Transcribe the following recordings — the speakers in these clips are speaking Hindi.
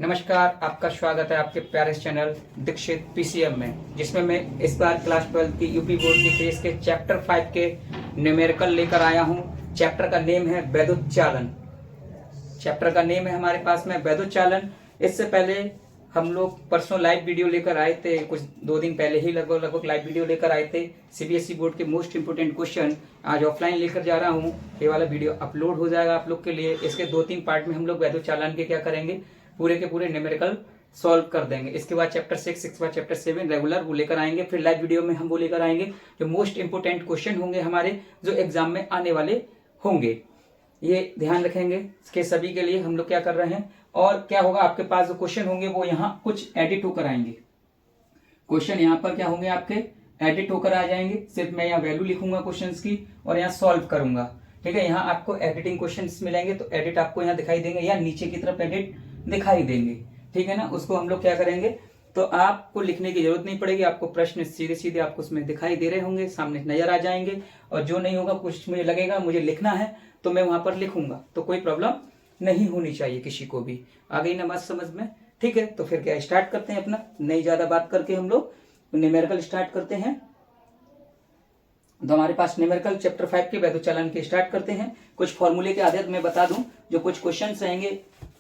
नमस्कार, आपका स्वागत है आपके प्यारे चैनल दीक्षित पीसीएम में, जिसमें मैं इस बार क्लास 12 की यूपी बोर्ड की टेस्ट के चैप्टर 5 के न्यूमेरिकल लेकर आया हूं। चैप्टर का नेम है वैद्युत चैप्टर का नेम है हमारे पास में वैद्युत। इससे पहले हम लोग परसों लाइव वीडियो लेकर आए थे, कुछ 2 दिन पहले ही लगभग लाइव वीडियो लेकर आए थे। सीबीएसई बोर्ड के मोस्ट इंपोर्टेंट क्वेश्चन आज ऑफलाइन लेकर जा रहा हूँ। ये वाला वीडियो अपलोड हो जाएगा आप लोग के लिए। इसके 2-3 पार्ट में हम लोग वैद्युत चालन के क्या करेंगे, पूरे के पूरे न्यूमेरिकल सॉल्व कर देंगे। इसके बाद चैप्टर 6 के बाद चैप्टर 7 रेगुलर वो लेकर आएंगे। फिर लाइव वीडियो में हम वो लेकर आएंगे जो मोस्ट इंपोर्टेंट क्वेश्चन होंगे हमारे, जो एग्जाम में आने वाले होंगे। ये ध्यान रखेंगे कि सभी के लिए हम लोग क्या कर रहे हैं। और क्या होगा, आपके पास जो क्वेश्चन होंगे वो यहाँ कुछ एडिट होकर आएंगे। क्वेश्चन यहाँ पर क्या होंगे, आपके एडिट होकर आ जाएंगे। सिर्फ मैं यहाँ वैल्यू लिखूंगा क्वेश्चंस की और यहाँ सॉल्व करूंगा। ठीक है, यहाँ आपको एडिटिंग क्वेश्चंस मिलेंगे तो एडिट आपको यहाँ दिखाई देंगे या नीचे की तरफ एडिट दिखाई देंगे। ठीक है ना, उसको हम लोग क्या करेंगे, तो आपको लिखने की जरूरत नहीं पड़ेगी। आपको प्रश्न सीधे सीधे आपको उसमें दिखाई दे रहे होंगे, सामने नजर आ जाएंगे। और जो नहीं होगा, कुछ मुझे लगेगा मुझे लिखना है तो मैं वहां पर लिखूंगा, तो कोई प्रॉब्लम नहीं होनी चाहिए किसी को भी। आ गई ना बात समझ में? ठीक है, तो फिर क्या स्टार्ट करते हैं अपना, नहीं ज्यादा बात करके हम लोग न्यूमेरिकल स्टार्ट करते हैं। तो हमारे पास न्यूमेरिकल चैप्टर 5 के वैद्युत चालन के स्टार्ट करते हैं। कुछ फॉर्मूले के आधार मैं बता दूं, जो कुछ क्वेश्चन रहेंगे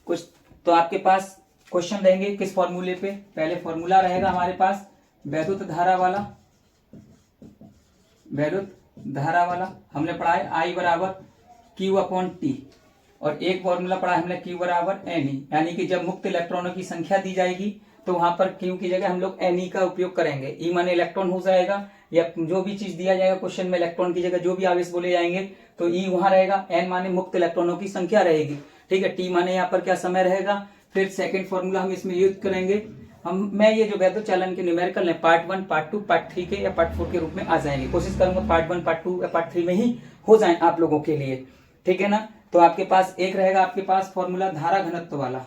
कुछ, तो आपके पास क्वेश्चन रहेंगे किस फॉर्मूले पे। पहले फॉर्मूला रहेगा हमारे पास वैद्युत धारा वाला हमने पढ़ा है I बराबर Q/T। और एक फॉर्मूला पढ़ा है हमने Q बराबर Ne, यानी कि जब मुक्त इलेक्ट्रॉनों की संख्या दी जाएगी तो वहां पर Q की जगह हम लोग Ne का उपयोग करेंगे। E माने इलेक्ट्रॉन हो जाएगा, या जो भी चीज दिया जाएगा क्वेश्चन में इलेक्ट्रॉन की जगह जो भी आवेश बोले जाएंगे तो E वहां रहेगा। N माने मुक्त इलेक्ट्रॉनों की संख्या रहेगी। ठीक है, T माने यहाँ पर क्या समय रहेगा। फिर सेकंड फॉर्मूला हम इसमें यूज करेंगे। मैं ये जो वैद्युत चालन के न्यूमेरिकल है पार्ट 1, पार्ट 2, पार्ट 3 के या पार्ट 4 के रूप में आ जाएंगे। कोशिश करूंगा पार्ट 1, पार्ट 2 या पार्ट 3 में ही हो जाए आप लोगों के लिए। ठीक है ना, तो आपके पास एक रहेगा आपके पास फॉर्मूला धारा घनत्व वाला।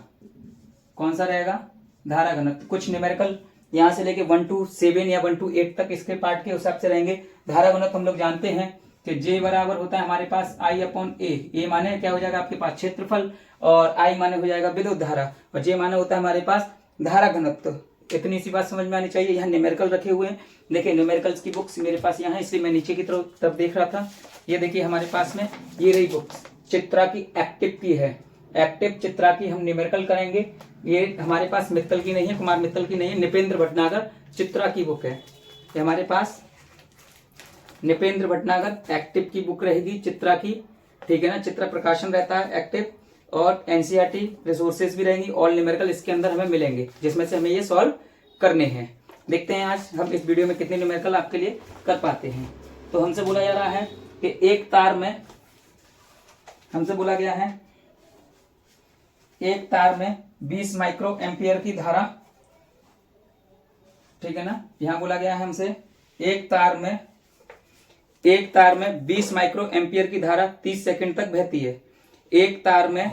कौन सा रहेगा? धारा घनत्व। कुछ न्यूमेरिकल यहाँ से लेके 1 to 7 या 1 to 8 तक इसके पार्ट के हिसाब से रहेंगे। धारा घनत्व हम लोग जानते हैं कि J बराबर होता है हमारे पास I/A। ए माने क्या हो जाएगा आपके पास क्षेत्रफल, और I माने हो जाएगा विद्युत धारा, और J माने होता है हमारे पास धारा घनत्व। इतनी सी बात समझ में आनी चाहिए। यहाँ न्यूमेरिकल रखे हुए हैं, देखिए न्यूमेरिकल्स की बुक्स मेरे पास यहाँ है, इसलिए मैं नीचे की तरफ देख रहा था। ये देखिए हमारे पास में ये रही बुक्स, चित्रा की एक्टिव की है। एक्टिव चित्रा की हम न्यूमेरिकल करेंगे। ये हमारे पास मित्तल की नहीं है, कुमार मित्तल की नहीं है, निपेंद्र भटनागर चित्रा की बुक है। ये हमारे पास निपेंद्र भटनागर एक्टिव की बुक रहेगी चित्रा की। ठीक है ना, चित्रा प्रकाशन रहता है एक्टिव, और एनसीईआरटी रिसोर्सेज भी रहेंगी। ऑल न्यूमेरिकल इसके अंदर हमें मिलेंगे, जिसमें से हमें ये सॉल्व करने हैं। देखते हैं आज हम इस वीडियो में कितने न्यूमेरिकल आपके लिए कर पाते हैं। तो हमसे बोला जा रहा है कि एक तार में, हमसे बोला गया है एक तार में 20 माइक्रो एम्पियर की धारा। ठीक है ना, यहां बोला गया है हमसे एक तार में 20 माइक्रो एम्पियर की धारा 30 सेकंड तक बहती है। एक तार में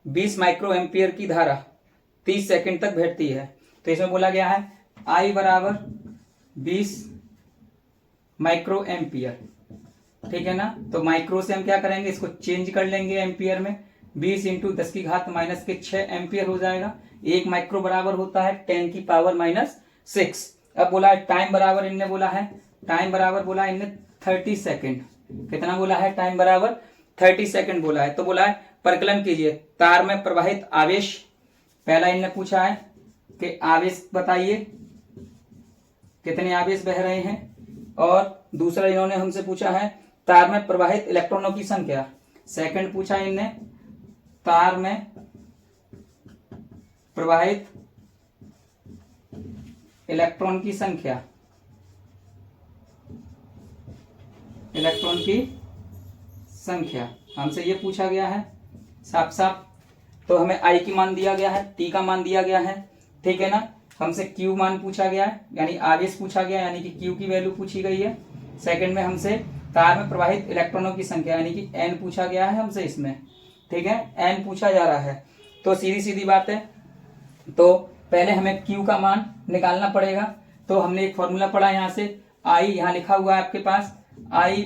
20 माइक्रो एम्पियर की धारा 30 सेकंड तक बहती है। तो इसमें बोला गया है I बराबर 20 माइक्रो एम्पियर। ठीक है ना, तो माइक्रो से हम क्या करेंगे, इसको चेंज कर लेंगे एम्पियर में। 20 इंटू 10 की घात -6 एम्पियर हो जाएगा। 1 माइक्रो बराबर होता है 10 की पावर -6। अब बोला है टाइम बराबर, इनने बोला है टाइम बराबर, बोला है इनने 30 सेकेंड। कितना बोला है? टाइम बराबर 30 सेकेंड बोला है। तो बोला है परिकलन कीजिए तार में प्रवाहित आवेश। पहला इनने पूछा है कि आवेश बताइए, कितने आवेश बह रहे हैं। और दूसरा इन्होंने हमसे पूछा है तार में प्रवाहित इलेक्ट्रॉनों की संख्या। सेकंड पूछा इनने तार में प्रवाहित इलेक्ट्रॉन की संख्या, इलेक्ट्रॉन की संख्या हमसे ये पूछा गया है साफ साफ। तो हमें I की मान दिया गया है, T का मान दिया गया है। ठीक है ना, हमसे Q मान पूछा गया है, यानी आवेश पूछा गया, यानी कि Q की वैल्यू पूछी गई है। सेकंड में हमसे तार में प्रवाहित इलेक्ट्रॉनों की संख्या, यानी कि N पूछा गया है हमसे इसमें। ठीक है, N पूछा जा रहा है। तो सीधी सीधी बात है, तो पहले हमें Q का मान निकालना पड़ेगा। तो हमने एक फॉर्मूला पढ़ा यहाँ से, I यहाँ लिखा हुआ है आपके पास I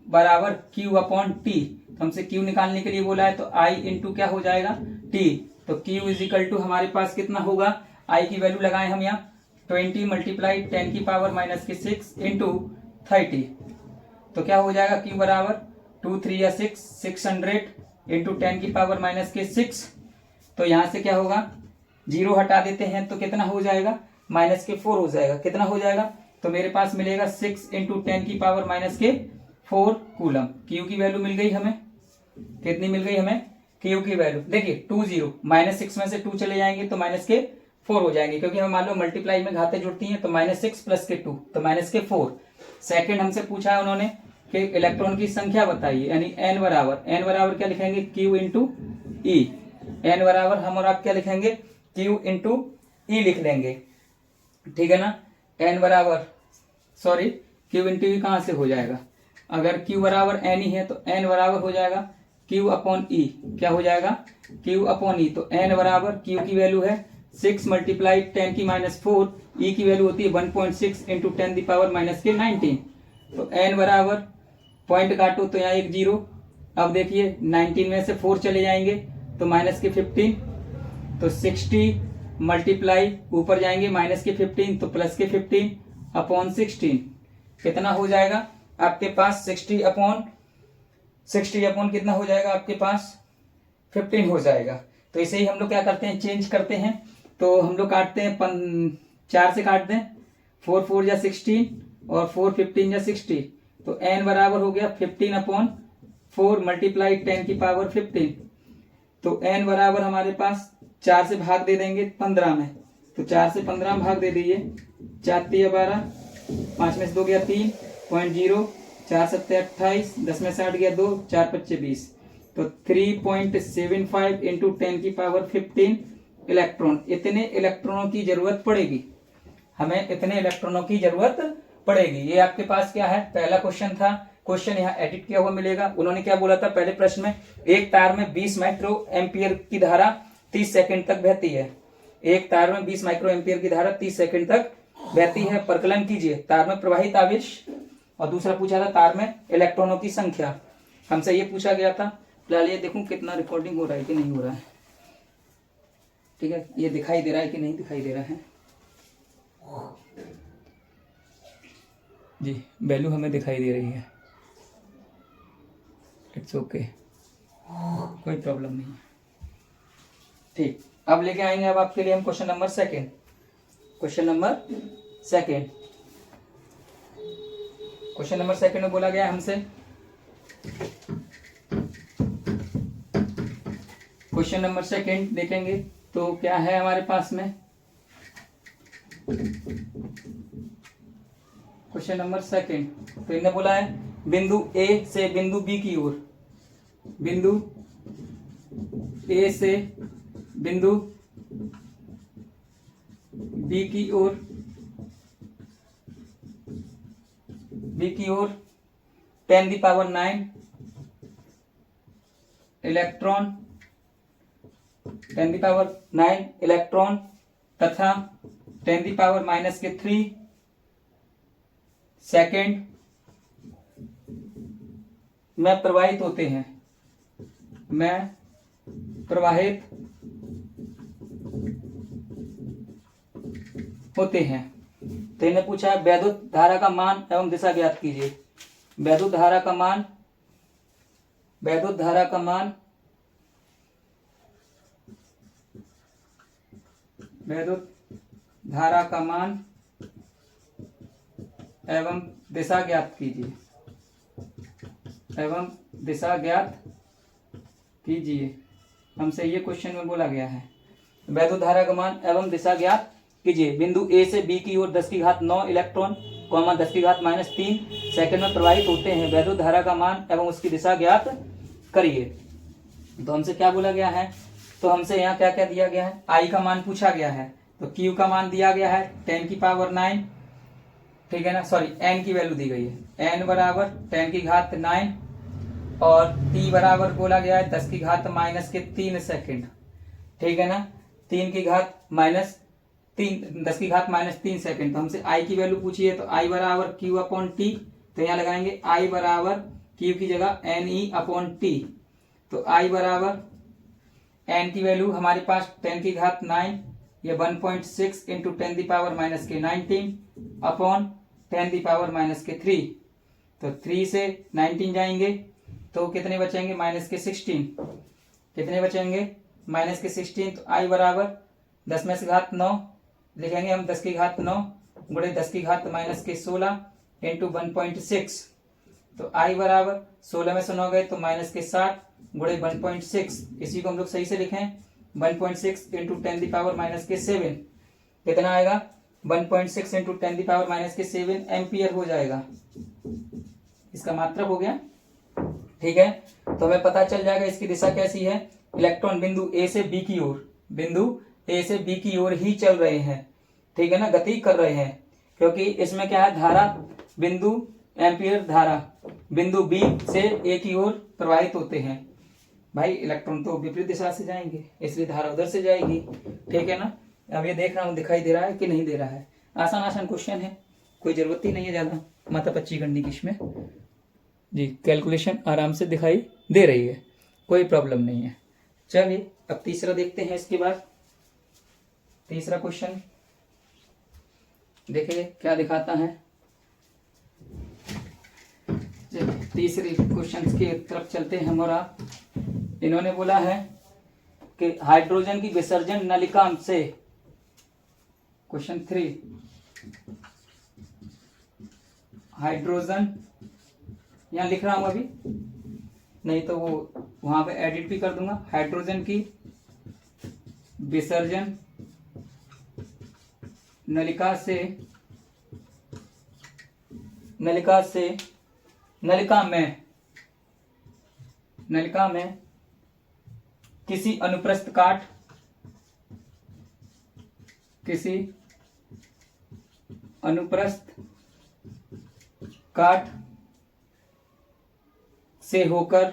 बराबर Q/T। तो हमसे Q निकालने के लिए बोला है, तो I इंटू क्या हो जाएगा T। तो Q इजिकल टू हमारे पास कितना होगा, I की वैल्यू लगाए हम यहाँ 20 मल्टीप्लाई 10 की पावर माइनस के 6 इंटू 30, तो क्या हो जाएगा Q बराबर 2 3 या 6 600 इंटू 10 की पावर माइनस के 6। तो यहाँ से क्या होगा, 0 हटा देते हैं तो कितना हो जाएगा, माइनस के 4 हो जाएगा। कितना हो जाएगा, तो मेरे पास मिलेगा 6 इंटू 10 की पावर माइनस के 4 कूलम। Q की वैल्यू मिल गई हमें, कितनी मिल गई हमें, Q की वैल्यू देखिए 20 माइनस 6 में से 2 चले जाएंगे तो माइनस के 4 हो जाएंगे, क्योंकि हम मान लो मल्टीप्लाई में घातें जुड़ती हैं, तो -6 प्लस के 2 तो माइनस के 4। सेकंड हमसे पूछा है उन्होंने कि इलेक्ट्रॉन की संख्या बताइए, यानी n बराबर क्या लिखेंगे, Q इंटू ई। n बराबर हम और आप क्या लिखेंगे, Q इंटू ई लिख लेंगे, ठीक है ना। n बराबर सॉरी Q इंटू ई कहां से हो जाएगा, अगर Q बराबर n ही है तो n बराबर हो जाएगा Q अपॉन ई। क्या हो जाएगा, Q अपॉन ई। तो n बराबर Q की वैल्यू है 6 मल्टीप्लाई 10 की माइनस 4, ई की वैल्यू होती है 1.6 इंटू 10 की पावर माइनस के 19। तो n बराबर पॉइंट काटो तो यहाँ एक 0। अब देखिए 19 में से 4 चले जाएंगे तो माइनस के 15, तो 60 मल्टीप्लाई ऊपर जाएंगे माइनस के 15 तो प्लस के 15 अपॉन 16, कितना हो जाएगा आपके पास 60 अपॉन कितना हो जाएगा आपके पास 15 हो जाएगा। तो इसे ही हम लोग क्या करते हैं, चेंज करते हैं, तो हम लोग काटते हैं 4 से काट दें, 4 4 या 16 और 4 15 या 60, तो n बराबर हो गया 15 अपॉन 4 मल्टीप्लाई 10 की पावर 15। तो n बराबर हमारे पास 4 से भाग दे देंगे 15 में, तो 4 से 15 में भाग दे दीजिए, 4 3 12, 5 में से 2 गया 3.0, 4 7 28, 10 में से 8 गया 2, 4 5 20, तो 3.75 इंटू 10 की पावर 15 इलेक्ट्रॉन। इतने इलेक्ट्रॉनों की जरूरत पड़ेगी, हमें इतने इलेक्ट्रॉनों की जरूरत पड़ेगी। ये आपके पास क्या है, पहला क्वेश्चन था। क्वेश्चन यहाँ एडिट किया हुआ मिलेगा। उन्होंने क्या बोला था पहले प्रश्न में, एक तार में 20 माइक्रो एम्पियर की धारा 30 सेकंड तक बहती है। एक तार में 20 माइक्रो एम्पियर की धारा 30 सेकंड तक बहती है। प्रकलन कीजिए तार में प्रवाहित आवेश, और दूसरा पूछा था तार में इलेक्ट्रॉनों की संख्या। हमसे ये पूछा गया था। फिलहाल ये देखूं कितना रिकॉर्डिंग हो रहा है कि नहीं हो रहा है, ठीक है, ये दिखाई दे रहा है कि नहीं दिखाई दे रहा है जी, वैल्यू हमें दिखाई दे रही है, इट्स ओके, कोई प्रॉब्लम नहीं है, ठीक। अब लेके आएंगे अब आपके लिए हम question number second. Question number second में बोला गया हमसे, क्वेश्चन नंबर सेकंड देखेंगे तो क्या है हमारे पास में, क्वेश्चन नंबर सेकंड। तो इन्हें बोला है बिंदु ए से बिंदु बी की ओर, बिंदु ए से बिंदु बी की ओर, बी की ओर 10 की पावर 9 इलेक्ट्रॉन, 10 की पावर 9 इलेक्ट्रॉन तथा 10 की पावर माइनस के 3 सेकेंड में प्रवाहित होते हैं, में प्रवाहित होते हैं। तो इन्हें पूछा है वैद्युत धारा का मान एवं दिशा ज्ञात कीजिए। वैद्युत धारा का मान, वैद्युत धारा का मान, वैद्युत धारा का मान एवं दिशा ज्ञात कीजिए, एवं दिशा ज्ञात कीजिए। हमसे ये क्वेश्चन में बोला गया है वैद्युत धारा का मान एवं दिशा ज्ञात कीजिए। बिंदु ए से बी की ओर 10 की घात 9 इलेक्ट्रॉन, 10 की घात -3 सेकंड में प्रवाहित होते हैं। वैद्युत धारा का मान एवं उसकी दिशा ज्ञात करिए। तो हमसे क्या बोला गया है, तो हमसे यहाँ क्या क्या दिया गया है, आई का मान पूछा गया है, तो क्यू का मान दिया गया है 10 की पावर 9, ठीक है ना, सॉरी एन की वैल्यू दी गई है, एन बराबर 10 की घात 9 और टी बराबर बोला गया है 10 की घात -3 सेकंड, ठीक है ना, 3 की घात -3 10 की घात -3 सेकंड। तो हमसे आई की वैल्यू पूछी है, तो आई बराबर क्यू अपॉन टी, तो यहाँ लगाएंगे आई बराबर क्यू की जगह एन ई अपॉन टी, तो आई बराबर एन की वैल्यू हमारे पास 10 की घात 9, ये 1.6 इंटू 10 की पावर माइनस के 19 अपॉन 10 की पावर माइनस के 3। तो 3 से 19 जाएंगे तो कितने बचेंगे, माइनस के 16। कितने बचेंगे, माइनस के 16। तो आई बराबर 10 में से घात 9 लिखेंगे हम, 10 की घात 9 गुणे 10 की घात माइनस के 16 इंटू 1.6। तो आई बराबर 16 में से 9 गए तो माइनस के 60 गुणे 1.6। इसी को हम लोग सही से लिखें, 1.6 इंटू 10 की पावर माइनस के 7। कितना आएगा, 1.6 इंटू 10 की पावर माइनस के 7 एम्पियर हो जाएगा। इसका मात्रक हो गया। ठीक है, तो हमें पता चल जाएगा इसकी दिशा कैसी है। इलेक्ट्रॉन बिंदु ए से बी की ओर, बिंदु ए से बी की ओर ही चल रहे हैं। ठीक है ना, गति कर रहे हैं, क्योंकि इसमें क्या है, धारा बिंदु एम्पियर धारा बिंदु बी से ए की ओर प्रवाहित होते हैं। भाई इलेक्ट्रॉन तो विपरीत दिशा से जाएंगे, इसलिए धारा उधर से जाएगी। ठीक है ना, अब ये देख रहा हूं दिखाई दे रहा है कि नहीं दे रहा है। आसान आसान क्वेश्चन है, कोई जरूरत ही नहीं है ज्यादा माथापच्ची करने की इसमें जी। कैलकुलेशन आराम से दिखाई दे रही है, कोई प्रॉब्लम नहीं है। चलिए अब तीसरा देखते हैं। इसके बाद तीसरा क्वेश्चन देखिए क्या दिखाता है। तीसरे क्वेश्चन की तरफ चलते हैं हम और आप। इन्होंने बोला है कि हाइड्रोजन की विसर्जन नलिका से, क्वेश्चन 3, हाइड्रोजन, यहां लिख रहा हूं अभी, नहीं तो वो वहां पे एडिट भी कर दूंगा। हाइड्रोजन की विसर्जन नलिका से नलिका में किसी अनुप्रस्थ काट से होकर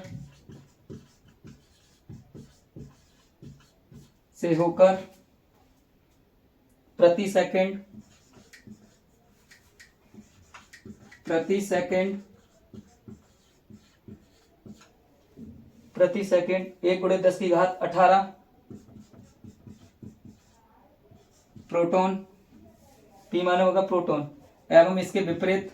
प्रति सेकंड 1 गुणे 10 की घात 18 प्रोटॉन, पी माने होगा प्रोटॉन, एवं इसके विपरीत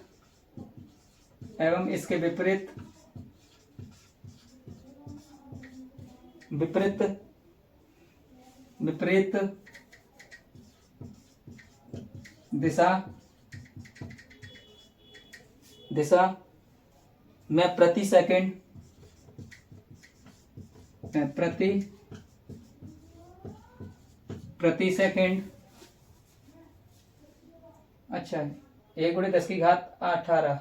दिशा में प्रति सेकंड, अच्छा 1 गुणे 10 की घात 18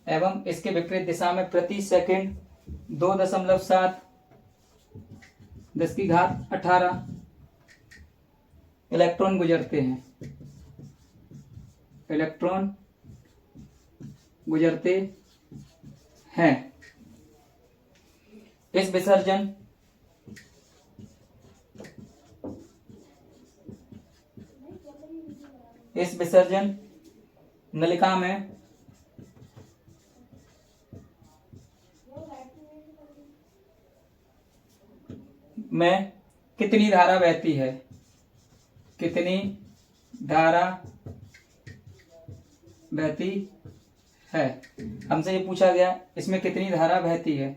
एवं इसके विपरीत दिशा में प्रति सेकंड 2.7 10 की घात 18 इलेक्ट्रॉन गुजरते हैं। इस विसर्जन नलिका में कितनी धारा बहती है, हमसे ये पूछा गया इसमें कितनी धारा बहती है।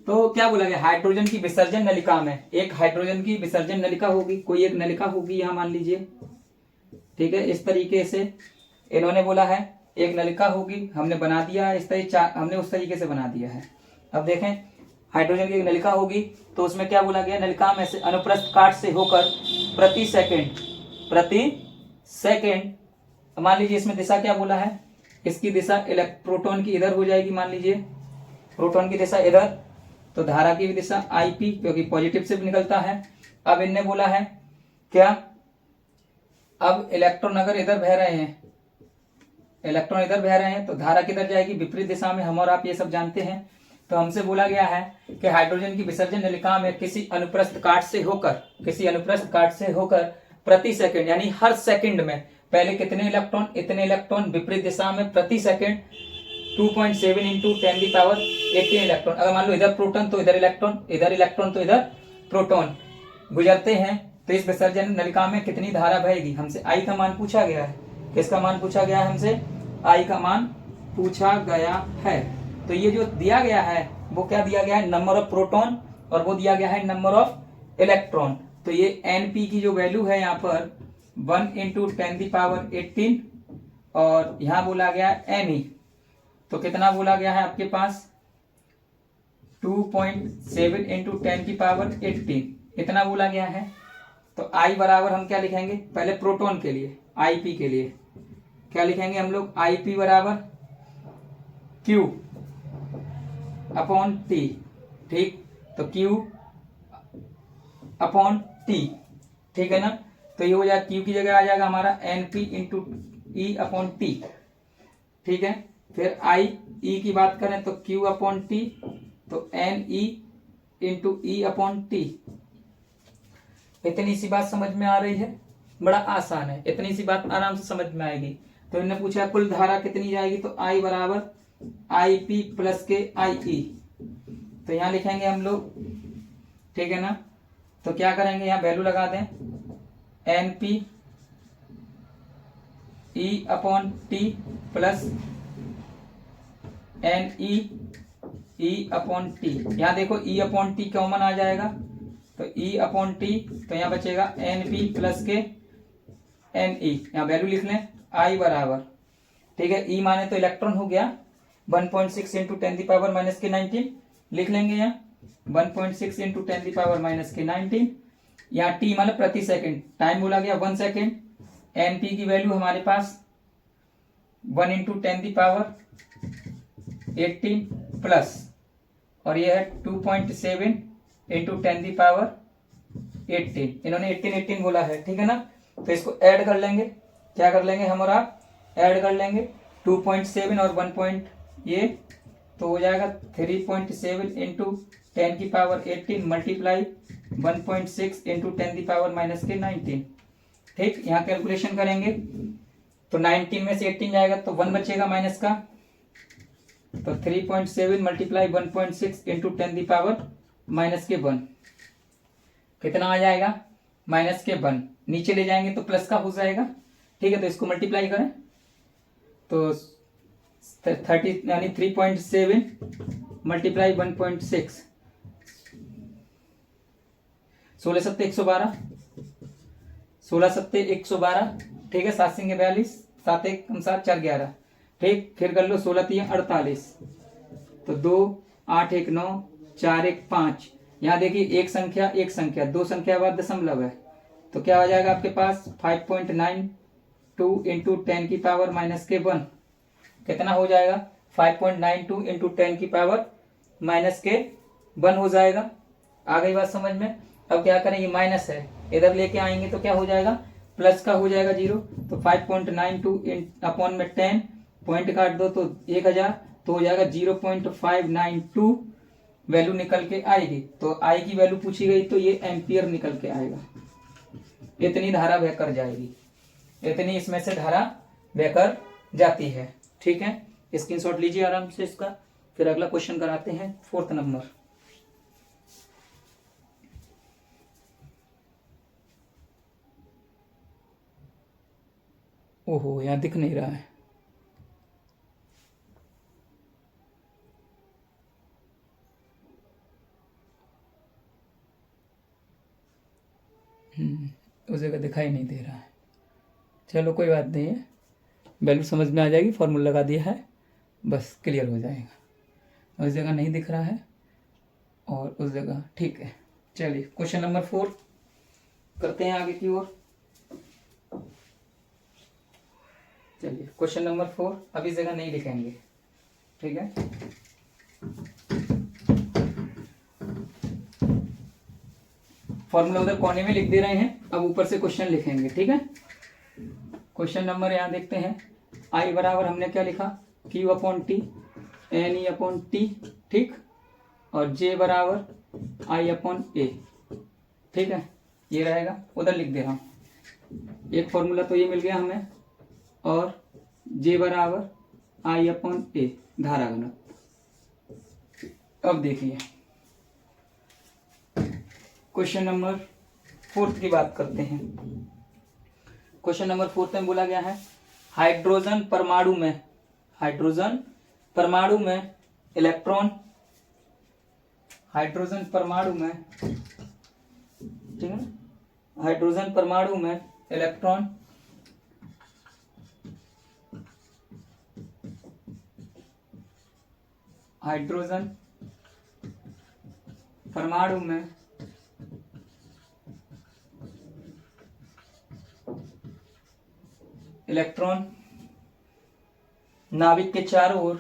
तो क्या बोला गया, हाइड्रोजन की विसर्जन नलिका में, एक हाइड्रोजन की विसर्जन नलिका होगी, कोई एक नलिका होगी यहां मान लीजिए। ठीक है, इस तरीके से इन्होंने बोला है एक नलिका होगी, हमने बना दिया इस तरीके, हमने उस तरीके से बना दिया है। अब देखें हाइड्रोजन की एक नलिका होगी तो उसमें क्या बोला गया, नलिका में से अनुप्रस्थ काट से होकर प्रति सेकंड मान लीजिए, इसमें दिशा क्या बोला है, इसकी दिशा प्रोटॉन की इधर हो जाएगी, मान लीजिए प्रोटॉन की दिशा इधर, तो धारा की भी दिशा आईपी, क्योंकि पॉजिटिव से निकलता है। अब इनने बोला है क्या, अब इलेक्ट्रॉन अगर इधर बह रहे हैं तो धारा किधर जाएगी, विपरीत दिशा में, हम और आप ये सब जानते हैं। तो हमसे बोला गया है कि हाइड्रोजन की विसर्जन नलिका में किसी अनुप्रस्थ काट से होकर प्रति सेकंड, यानी हर सेकंड में पहले कितने इलेक्ट्रॉन, इतने इलेक्ट्रॉन विपरीत दिशा में प्रति सेकंड 2.7 इंटू 10 की पावर 18 इलेक्ट्रॉन। अगर मान लो इधर प्रोटॉन तो इधर इलेक्ट्रॉन, इधर इलेक्ट्रॉन तो इधर प्रोटॉन गुजरते हैं तो इस विसर्जन नलिका में कितनी धारा बहेगी। हमसे आई का मान पूछा गया है। किसका मान पूछा गया है? हमसे आई का मान पूछा गया है। तो ये जो दिया गया है वो क्या दिया गया है? नंबर ऑफ प्रोटॉन, और वो दिया गया है नंबर ऑफ इलेक्ट्रॉन। तो ये एनपी की जो वैल्यू है यहाँ पर 1 × 10⁻18 और यहाँ बोला गया एनई, तो कितना बोला गया है आपके पास? 2.7 × 10⁻18 इतना बोला गया है। तो आई बराबर हम क्या लिखेंगे? पहले प्रोटॉन के लिए, आईपी के लिए क्या लिखेंगे हम लोग? आईपी बराबर क्यू अपॉन टी। ठीक, तो क्यू अपॉन टी, ठीक है ना। तो ये हो जाएगा, क्यू की जगह आ जाएगा हमारा NP into E upon T. ठीक है, फिर आई ई की बात करें तो क्यू अपॉन टी, तो N E into E upon T. इतनी सी बात समझ में आ रही है? बड़ा आसान है, इतनी सी बात आराम से समझ में आएगी। तो इन्होंने पूछा कुल धारा कितनी जाएगी, तो आई बराबर आई पी प्लस के आई ई। तो यहां लिखेंगे हम लोग, ठीक है ना। तो क्या करेंगे, यहां वैल्यू लगा दें, n p e upon t plus n e upon t. यहां देखो ई अपॉन टी कॉमन आ जाएगा, तो ई अपॉन टी, तो यहां बचेगा n p plus k n e. यहां वैल्यू लिख लें, आई बराबर, ठीक है, ई माने तो इलेक्ट्रॉन हो गया 1.6 × 10⁻⁻19 लिख लेंगे। यहाँ 1.6 × 10⁻⁻19। यहाँ टी माने प्रति सेकंड, टाइम बोला गया 1 सेकंड। एनपी की वैल्यू हमारे पास 1 × 10⁻18 प्लस, और ये है 2.7 × 10⁻18। इन्होंने 18 बोला है, ठीक है ना। तो इसको ऐड कर लेंगे, क्या कर लेंगे हम और आप? ऐड कर लेंगे 2.7 और 1. ये तो हो जाएगा 3.7 × 10⁻18 मल्टीप्लाई 1.6 × 10⁻⁻19। ठीक, यहाँ कैलकुलेशन करेंगे तो 19 में से 18 जाएगा तो 1 बचेगा माइनस का, तो 3.7 मल्टीप्लाई 1.6 × 10⁻⁻1 कितना आ जाएगा? -1। नीचे ले जाएंगे तो प्लस का हो जाएगा, ठीक है। तो इसको मल्टीप्लाई करें तो 30 यानी 3.7 मल्टीप्लाई 1.6, 16 सत्ते 112, 16 सत्ते 112, ठीक है। 7 सिंगे 42, 7 1 7 4 11, ठीक। फिर कर लो 16 3 48, तो 2 8 1 9 4 1 5। यहाँ देखिए एक संख्या, दो संख्या बाद दशमलव है, तो क्या हो जाएगा आपके पास 5.92 × 10⁻⁻1 कितना हो जाएगा? 5.92 × 10⁻⁻1 हो जाएगा। आ गई बात समझ में? अब क्या करें, ये माइनस है, इधर लेके आएंगे तो क्या हो जाएगा? प्लस का हो जाएगा 0। तो 5.92 अपॉन में 10 पॉइंट काट दो तो 1000, तो हो जाएगा 0.592 वैल्यू निकल के आएगी। तो आई की वैल्यू पूछी गई तो ये एम्पियर निकल के आएगा। इतनी धारा बहकर जाएगी, इतनी इसमें से धारा बहकर जाती है, ठीक है। स्क्रीनशॉट लीजिए आराम से इसका। फिर अगला क्वेश्चन कराते हैं 4th नंबर। ओहो, यहाँ दिख नहीं रहा है। उस जगह दिखाई नहीं दे रहा है। चलो कोई बात नहीं है, वैल्यू समझ में आ जाएगी, फॉर्मूला लगा दिया है, बस क्लियर हो जाएगा। उस जगह नहीं दिख रहा है और उस जगह, ठीक है। चलिए क्वेश्चन नंबर 4 करते हैं आगे की ओर। चलिए क्वेश्चन नंबर 4, अभी जगह नहीं लिखेंगे, ठीक है। फॉर्मूला उधर कोने में लिख दे रहे हैं, अब ऊपर से क्वेश्चन लिखेंगे, ठीक है। क्वेश्चन नंबर यहाँ देखते हैं। आई बराबर हमने क्या लिखा? Q upon t n e upon T, ठीक। और J बराबर I अपॉन ए, ठीक है। ये रहेगा, उधर लिख दे रहा हूँ। एक फॉर्मूला तो ये मिल गया हमें, और J बराबर I अपॉन ए धारा घनत्व। अब देखिए क्वेश्चन नंबर 4 की बात करते हैं। क्वेश्चन नंबर 4 में बोला गया है हाइड्रोजन परमाणु में इलेक्ट्रॉन, हाइड्रोजन परमाणु में, ठीक है ना, हाइड्रोजन परमाणु में इलेक्ट्रॉन हाइड्रोजन परमाणु में इलेक्ट्रॉन नाभिक के चारों ओर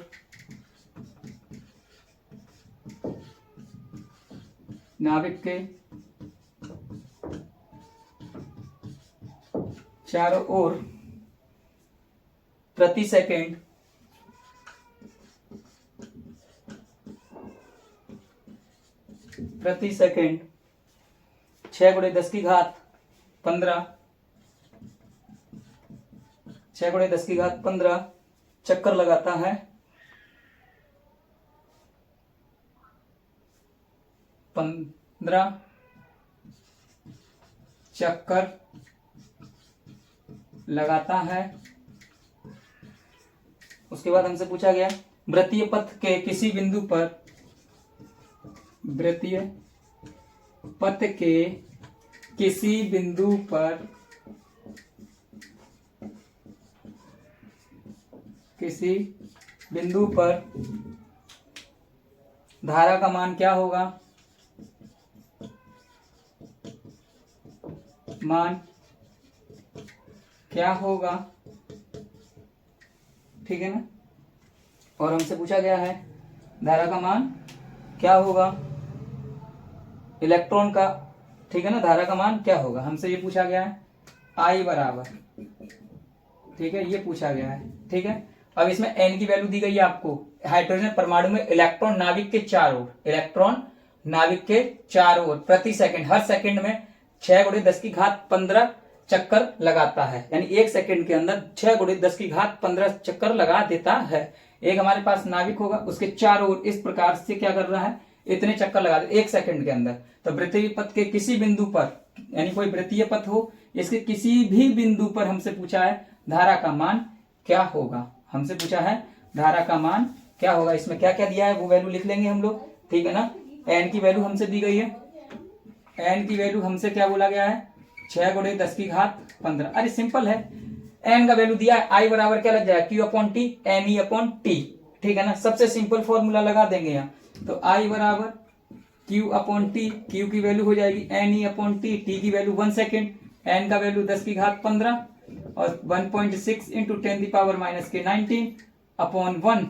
प्रति सेकंड 6 × 10⁻15 चक्कर लगाता है। 15 चक्कर लगाता है। उसके बाद हमसे पूछा गया वृत्तीय पथ के किसी बिंदु पर, वृत्तीय पथ के किसी बिंदु पर धारा का मान क्या होगा, ठीक है ना। और हमसे पूछा गया है धारा का मान क्या होगा इलेक्ट्रॉन का, ठीक है ना, धारा का मान क्या होगा, हमसे ये पूछा गया है I बराबर, ठीक है, ये पूछा गया है, ठीक है। अब इसमें n की वैल्यू दी गई है आपको, हाइड्रोजन परमाणु में इलेक्ट्रॉन नाभिक के चारों ओर प्रति सेकंड, हर सेकंड में 6 × 10⁻15 चक्कर लगाता है, यानी 1 सेकंड के अंदर 6 × 10⁻15 चक्कर लगा देता है। एक हमारे पास नाभिक होगा, उसके चारों ओर इस प्रकार से क्या कर रहा है, इतने चक्कर लगा दे 1 सेकंड के अंदर। तो वृत्तीय पथ के किसी बिंदु पर, यानी कोई वृत्तीय पथ हो, इसके किसी भी बिंदु पर हमसे पूछा है धारा का मान क्या होगा, हमसे पूछा है धारा का मान क्या होगा। इसमें क्या क्या दिया है वो वैल्यू लिख लेंगे हम लोग, ठीक है ना। n की वैल्यू हमसे दी गई है, n की वैल्यू हमसे क्या बोला गया है 6 × 10⁻15। अरे सिंपल है, n का वैल्यू दिया है, I बराबर क्या लग जाएगा Q/T NE/T, ठीक है ना। सबसे सिंपल फॉर्मूला लगा देंगे यहाँ, तो I बराबर Q/T, Q की वैल्यू हो जाएगी NE/T, T की वैल्यू 1 सेकेंड, n का वैल्यू 10⁻15 और 1.6 × 10⁻⁻19/1,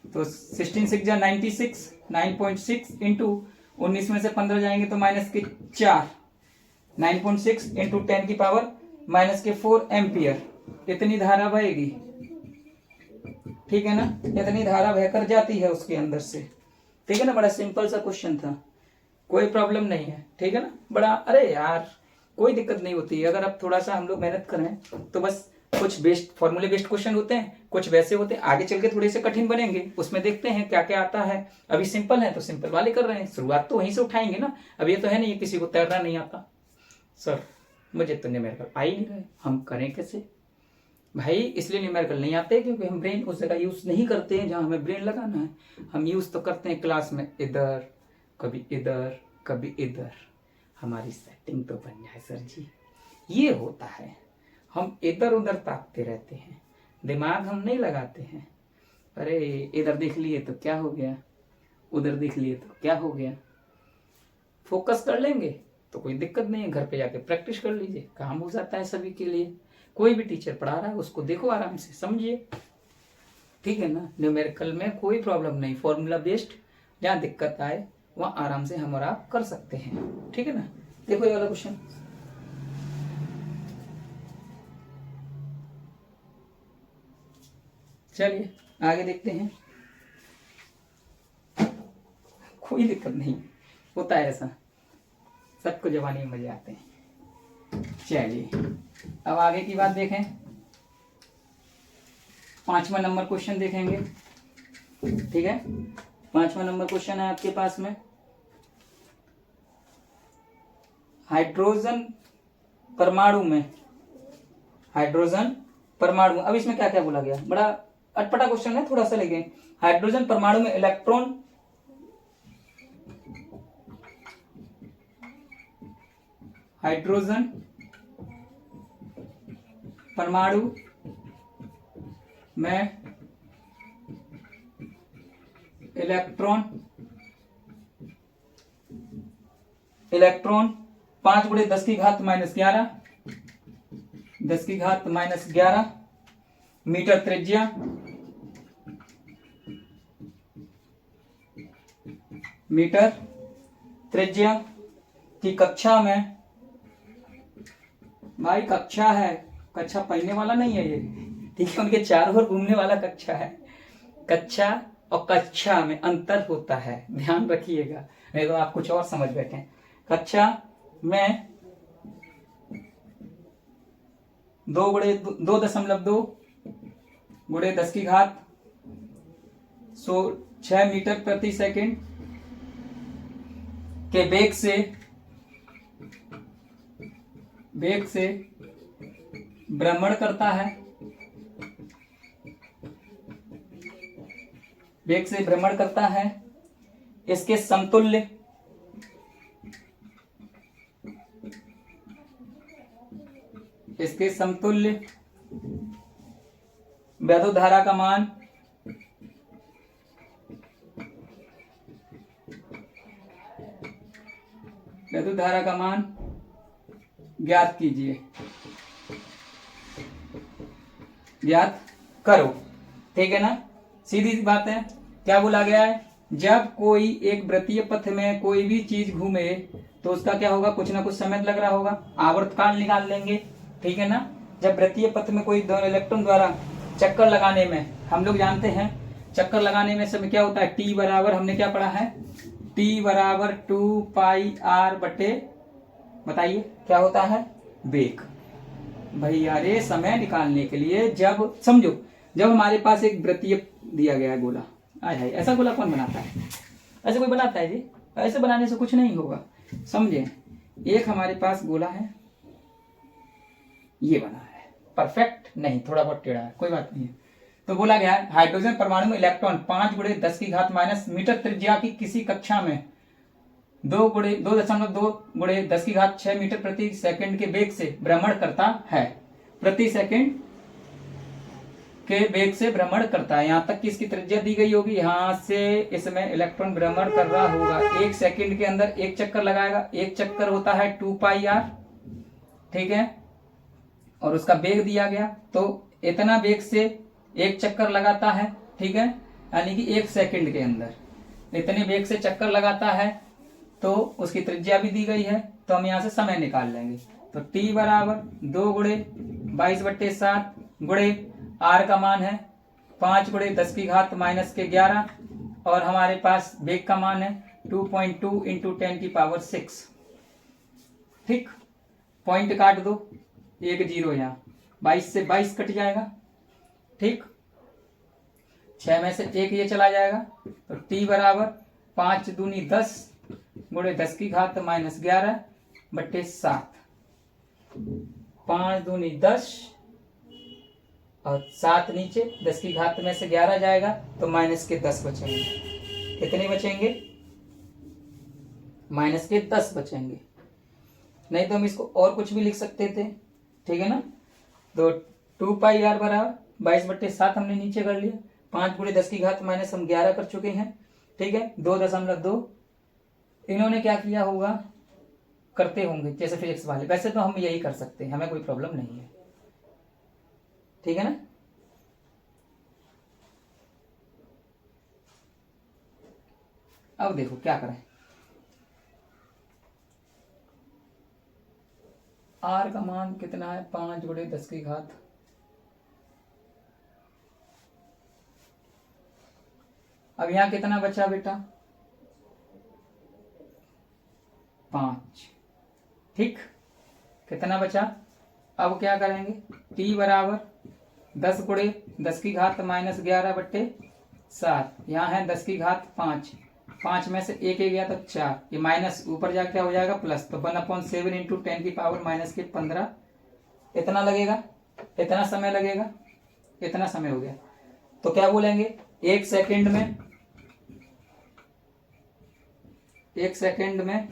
तो 16 6 जा 96, 9.6 इंटू 19 में से 15 जाएंगे तो -4, 9.6 इंटू 10⁻⁻4 एम्पियर, इतनी धारा बहेगी, ठीक है ना, इतनी धारा बहकर जाती है उसके अंदर से, ठीक है ना। बड़ा सिंपल सा क्वेश्चन था, कोई प्रॉब्लम नहीं है, ठीक है ना। बड़ा, अरे यार कोई दिक्कत नहीं होती है अगर आप थोड़ा सा हम लोग मेहनत करें तो। बस कुछ बेस्ड फॉर्मूले बेस्ड क्वेश्चन होते हैं, कुछ वैसे होते हैं, आगे चल के थोड़े से कठिन बनेंगे, उसमें देखते हैं क्या क्या आता है। अभी सिंपल है तो सिंपल वाले कर रहे हैं, शुरुआत तो वहीं से उठाएंगे ना। अब ये तो है नहीं किसी को तैरना नहीं आता, सर मुझे तो न्यूमेरिकल आ ही नहीं रहे, हम करें कैसे भाई। इसलिए न्यूमेरिकल नहीं आते क्योंकि हम ब्रेन उस जगह यूज नहीं करते हैं जहां हमें ब्रेन लगाना है। हम यूज तो करते हैं क्लास में, इधर कभी इधर कभी इधर, हमारी सेटिंग तो बन जाए सर जी। ये होता है, हम इधर उधर ताकते रहते हैं, दिमाग हम नहीं लगाते हैं। अरे इधर देख लिए तो क्या हो गया, उधर देख लिए तो क्या हो गया। फोकस कर लेंगे तो कोई दिक्कत नहीं है, घर पे जाके प्रैक्टिस कर लीजिए, काम हो जाता है सभी के लिए। कोई भी टीचर पढ़ा रहा है उसको देखो, आराम से समझिए, ठीक है ना। न्यूमेरिकल में कोई प्रॉब्लम नहीं, फॉर्मूला बेस्ड जहाँ दिक्कत आए वहाँ आराम से हम और आप कर सकते हैं, ठीक है ना। देखो ये वाला क्वेश्चन, चलिए आगे देखते हैं। कोई दिक्कत नहीं, होता है ऐसा, सबको जवानी में मजे आते हैं। चलिए अब आगे की बात देखें, 5वां नंबर क्वेश्चन देखेंगे, ठीक है। 5वां नंबर क्वेश्चन है आपके पास में, हाइड्रोजन परमाणु में, हाइड्रोजन परमाणु, अब इसमें क्या क्या बोला गया, बड़ा अटपटा क्वेश्चन है थोड़ा सा, लेकिन हाइड्रोजन परमाणु में इलेक्ट्रॉन हाइड्रोजन परमाणु में इलेक्ट्रॉन 5×10⁻11 10⁻11 मीटर त्रिज्या की कक्षा में, भाई कक्षा है, कक्षा पढ़ने वाला नहीं है ये, ठीक है, उनके चारों ओर घूमने वाला कक्षा है। कक्षा और कक्षा में अंतर होता है, ध्यान रखिएगा, नहीं तो आप कुछ और समझ बैठे। कक्षा में 2×2.2 × 10⁻6 मीटर प्रति सेकंड के वेग से भ्रमण करता है, वेग से भ्रमण करता है। इसके समतुल्य वैद्युत धारा का मान ज्ञात कीजिए, ज्ञात करो, ठीक है ना, सीधी सी बात है। क्या बोला गया है, जब कोई एक वृत्तीय पथ में कोई भी चीज घूमे तो उसका क्या होगा, कुछ ना कुछ समय लग रहा होगा, आवर्तकाल निकाल लेंगे, ठीक है ना। जब वृत्तीय पथ में कोई इलेक्ट्रॉन द्वारा चक्कर लगाने में, हम लोग जानते हैं चक्कर लगाने में समय क्या होता है, टी बराबर, हमने क्या पढ़ा है, टी बराबर 2πr बटे, बताइए क्या होता है, वेग। भैया रे समय निकालने के लिए, जब समझो, जब हमारे पास एक वृत्तीय दिया गया है गोला, आय ऐसा गोला कौन बनाता है, ऐसे कोई बनाता है जी, ऐसे बनाने से कुछ नहीं होगा, समझे। एक हमारे पास गोला है, ये बना है, परफेक्ट नहीं, थोड़ा बहुत टेढ़ा है, कोई बात नहीं है। तो बोला गया है हाइड्रोजन परमाणु में इलेक्ट्रॉन 5×10⁻- मीटर त्रिज्या की किसी कक्षा में 2.2 × 10⁻6 मीटर प्रति सेकंड के वेग से भ्रमण करता है, प्रति सेकंड के वेग से भ्रमण करता है। यहाँ तक कि इसकी त्रिज्या दी गई होगी, यहाँ से इसमें इलेक्ट्रॉन भ्रमण कर रहा होगा, 1 सेकंड के अंदर 1 चक्कर लगाएगा, 1 चक्कर होता है 2πr, ठीक है, और उसका वेग दिया गया, तो इतना वेग से 1 चक्कर लगाता है, ठीक है, यानी कि 1 सेकंड के अंदर इतने वेग से चक्कर लगाता है, तो उसकी त्रिज्या भी दी गई है, तो हम यहाँ से समय निकाल लेंगे। तो t बराबर 2×22/7 गुणे r का मान है 5×10⁻⁻11 और हमारे पास वेग का मान है 2.2 × 10⁻6, ठीक, पॉइंट काट दो, 1 0 यहाँ, 22 से 22 कट जाएगा, ठीक, 6 में से 1 ये चला जाएगा, तो t बराबर 5 दूनी 10 गुणे 10⁻11 बट्टे 7, 5 दूनी 10 और 7 नीचे, 10 में से 11 जाएगा तो -10 बचेंगे, कितने बचेंगे, -10 बचेंगे। नहीं तो हम इसको और कुछ भी लिख सकते थे, ठीक है ना। तो 2πr बराबर 22/7 हमने नीचे कर लिया, 5×10⁻- हम 11 कर चुके हैं, ठीक है, 2.2। इन्होंने क्या किया होगा, करते होंगे जैसे फिजिक्स वाले, वैसे तो हम यही कर सकते हैं, हमें कोई प्रॉब्लम नहीं है, ठीक है ना। अब देखो क्या करें, r का मान कितना है, 5×10⁻। अब यहां कितना बचा बेटा, 5, ठीक, कितना बचा। अब क्या करेंगे, t बराबर 10×10⁻11 बट्टे 7, यहाँ है 10⁻5, 5 में से एक गया तो 4, ये माइनस ऊपर जाके क्या हो जाएगा प्लस, तो 1/7 इंटू 10 की पावर -15 इतना लगेगा, इतना समय लगेगा, इतना समय हो गया। तो क्या बोलेंगे 1 सेकंड में, 1 सेकंड में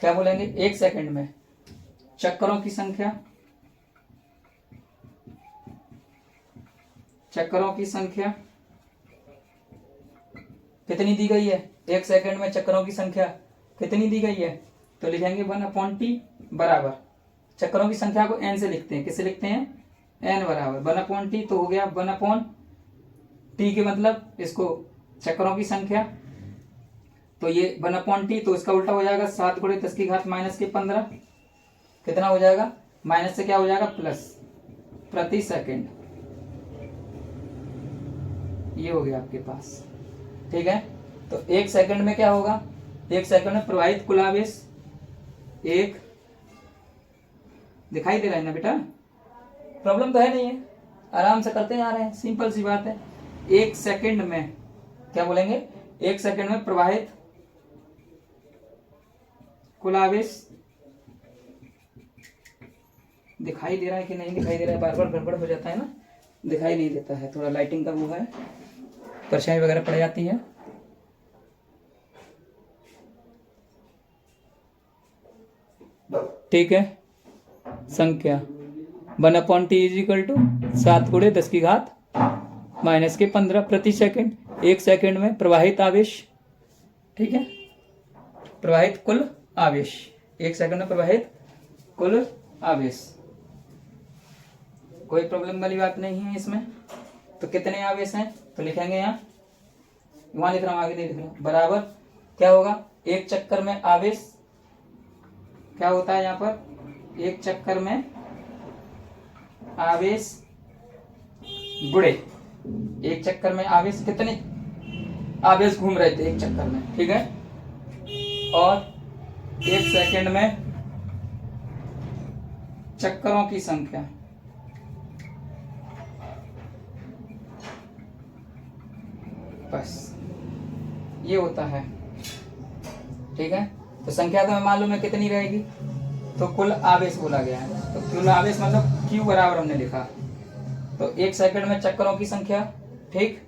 क्या बोलेंगे, 1 सेकंड में चक्करों की संख्या, चक्करों की संख्या कितनी दी गई है, 1 सेकंड में चक्करों की संख्या कितनी दी गई है, तो लिखेंगे 1/t बराबर, चक्करों की संख्या को n से लिखते हैं, किससे लिखते हैं, n बराबर 1/t, तो हो गया 1/t के मतलब इसको चक्करों की संख्या, तो ये 1/t, तो इसका उल्टा हो जाएगा 7 × 10 की घात -15, कितना हो जाएगा, माइनस से क्या हो जाएगा प्लस, प्रति सेकंड, ये हो गया आपके पास। ठीक है, तो 1 सेकंड में क्या होगा, 1 सेकंड में प्रवाहित कुल आवेश, एक दिखाई दे रहा है ना बेटा, प्रॉब्लम तो है नहीं है, आराम से करते आ रहे हैं, सिंपल सी बात है। 1 सेकंड में क्या बोलेंगे, 1 सेकंड में प्रवाहित कुल आवेश, दिखाई दे रहा है कि नहीं दिखाई दे रहा है, बार बार गड़बड़ हो जाता है ना, दिखाई नहीं देता है, थोड़ा लाइटिंग का वो है, परछाई वगैरह पड़ जाती है। ठीक है, संख्या 1/t = 7 × 10 की घात -15 प्रति सेकंड, 1 सेकंड में प्रवाहित आवेश। ठीक है, प्रवाहित कुल आवेश, 1 सेकंड में प्रवाहित कुल आवेश, कोई प्रॉब्लम वाली बात नहीं है इसमें। तो कितने आवेश हैं, तो लिखेंगे यहाँ, वहां लिख रहा हूं, आगे नहीं लिख रहा हूं, बराबर क्या होगा, एक चक्कर में आवेश क्या होता है यहाँ पर, एक चक्कर में आवेश गुणे, एक चक्कर में आवेश, कितने आवेश घूम रहे थे एक चक्कर में, ठीक है, और 1 सेकंड में चक्करों की संख्या, बस ये होता है। ठीक है, तो संख्या तो हमें मालूम है कितनी रहेगी, तो कुल आवेश बोला गया है, तो कुल आवेश मतलब Q बराबर हमने लिखा, तो 1 सेकंड में चक्करों की संख्या, ठीक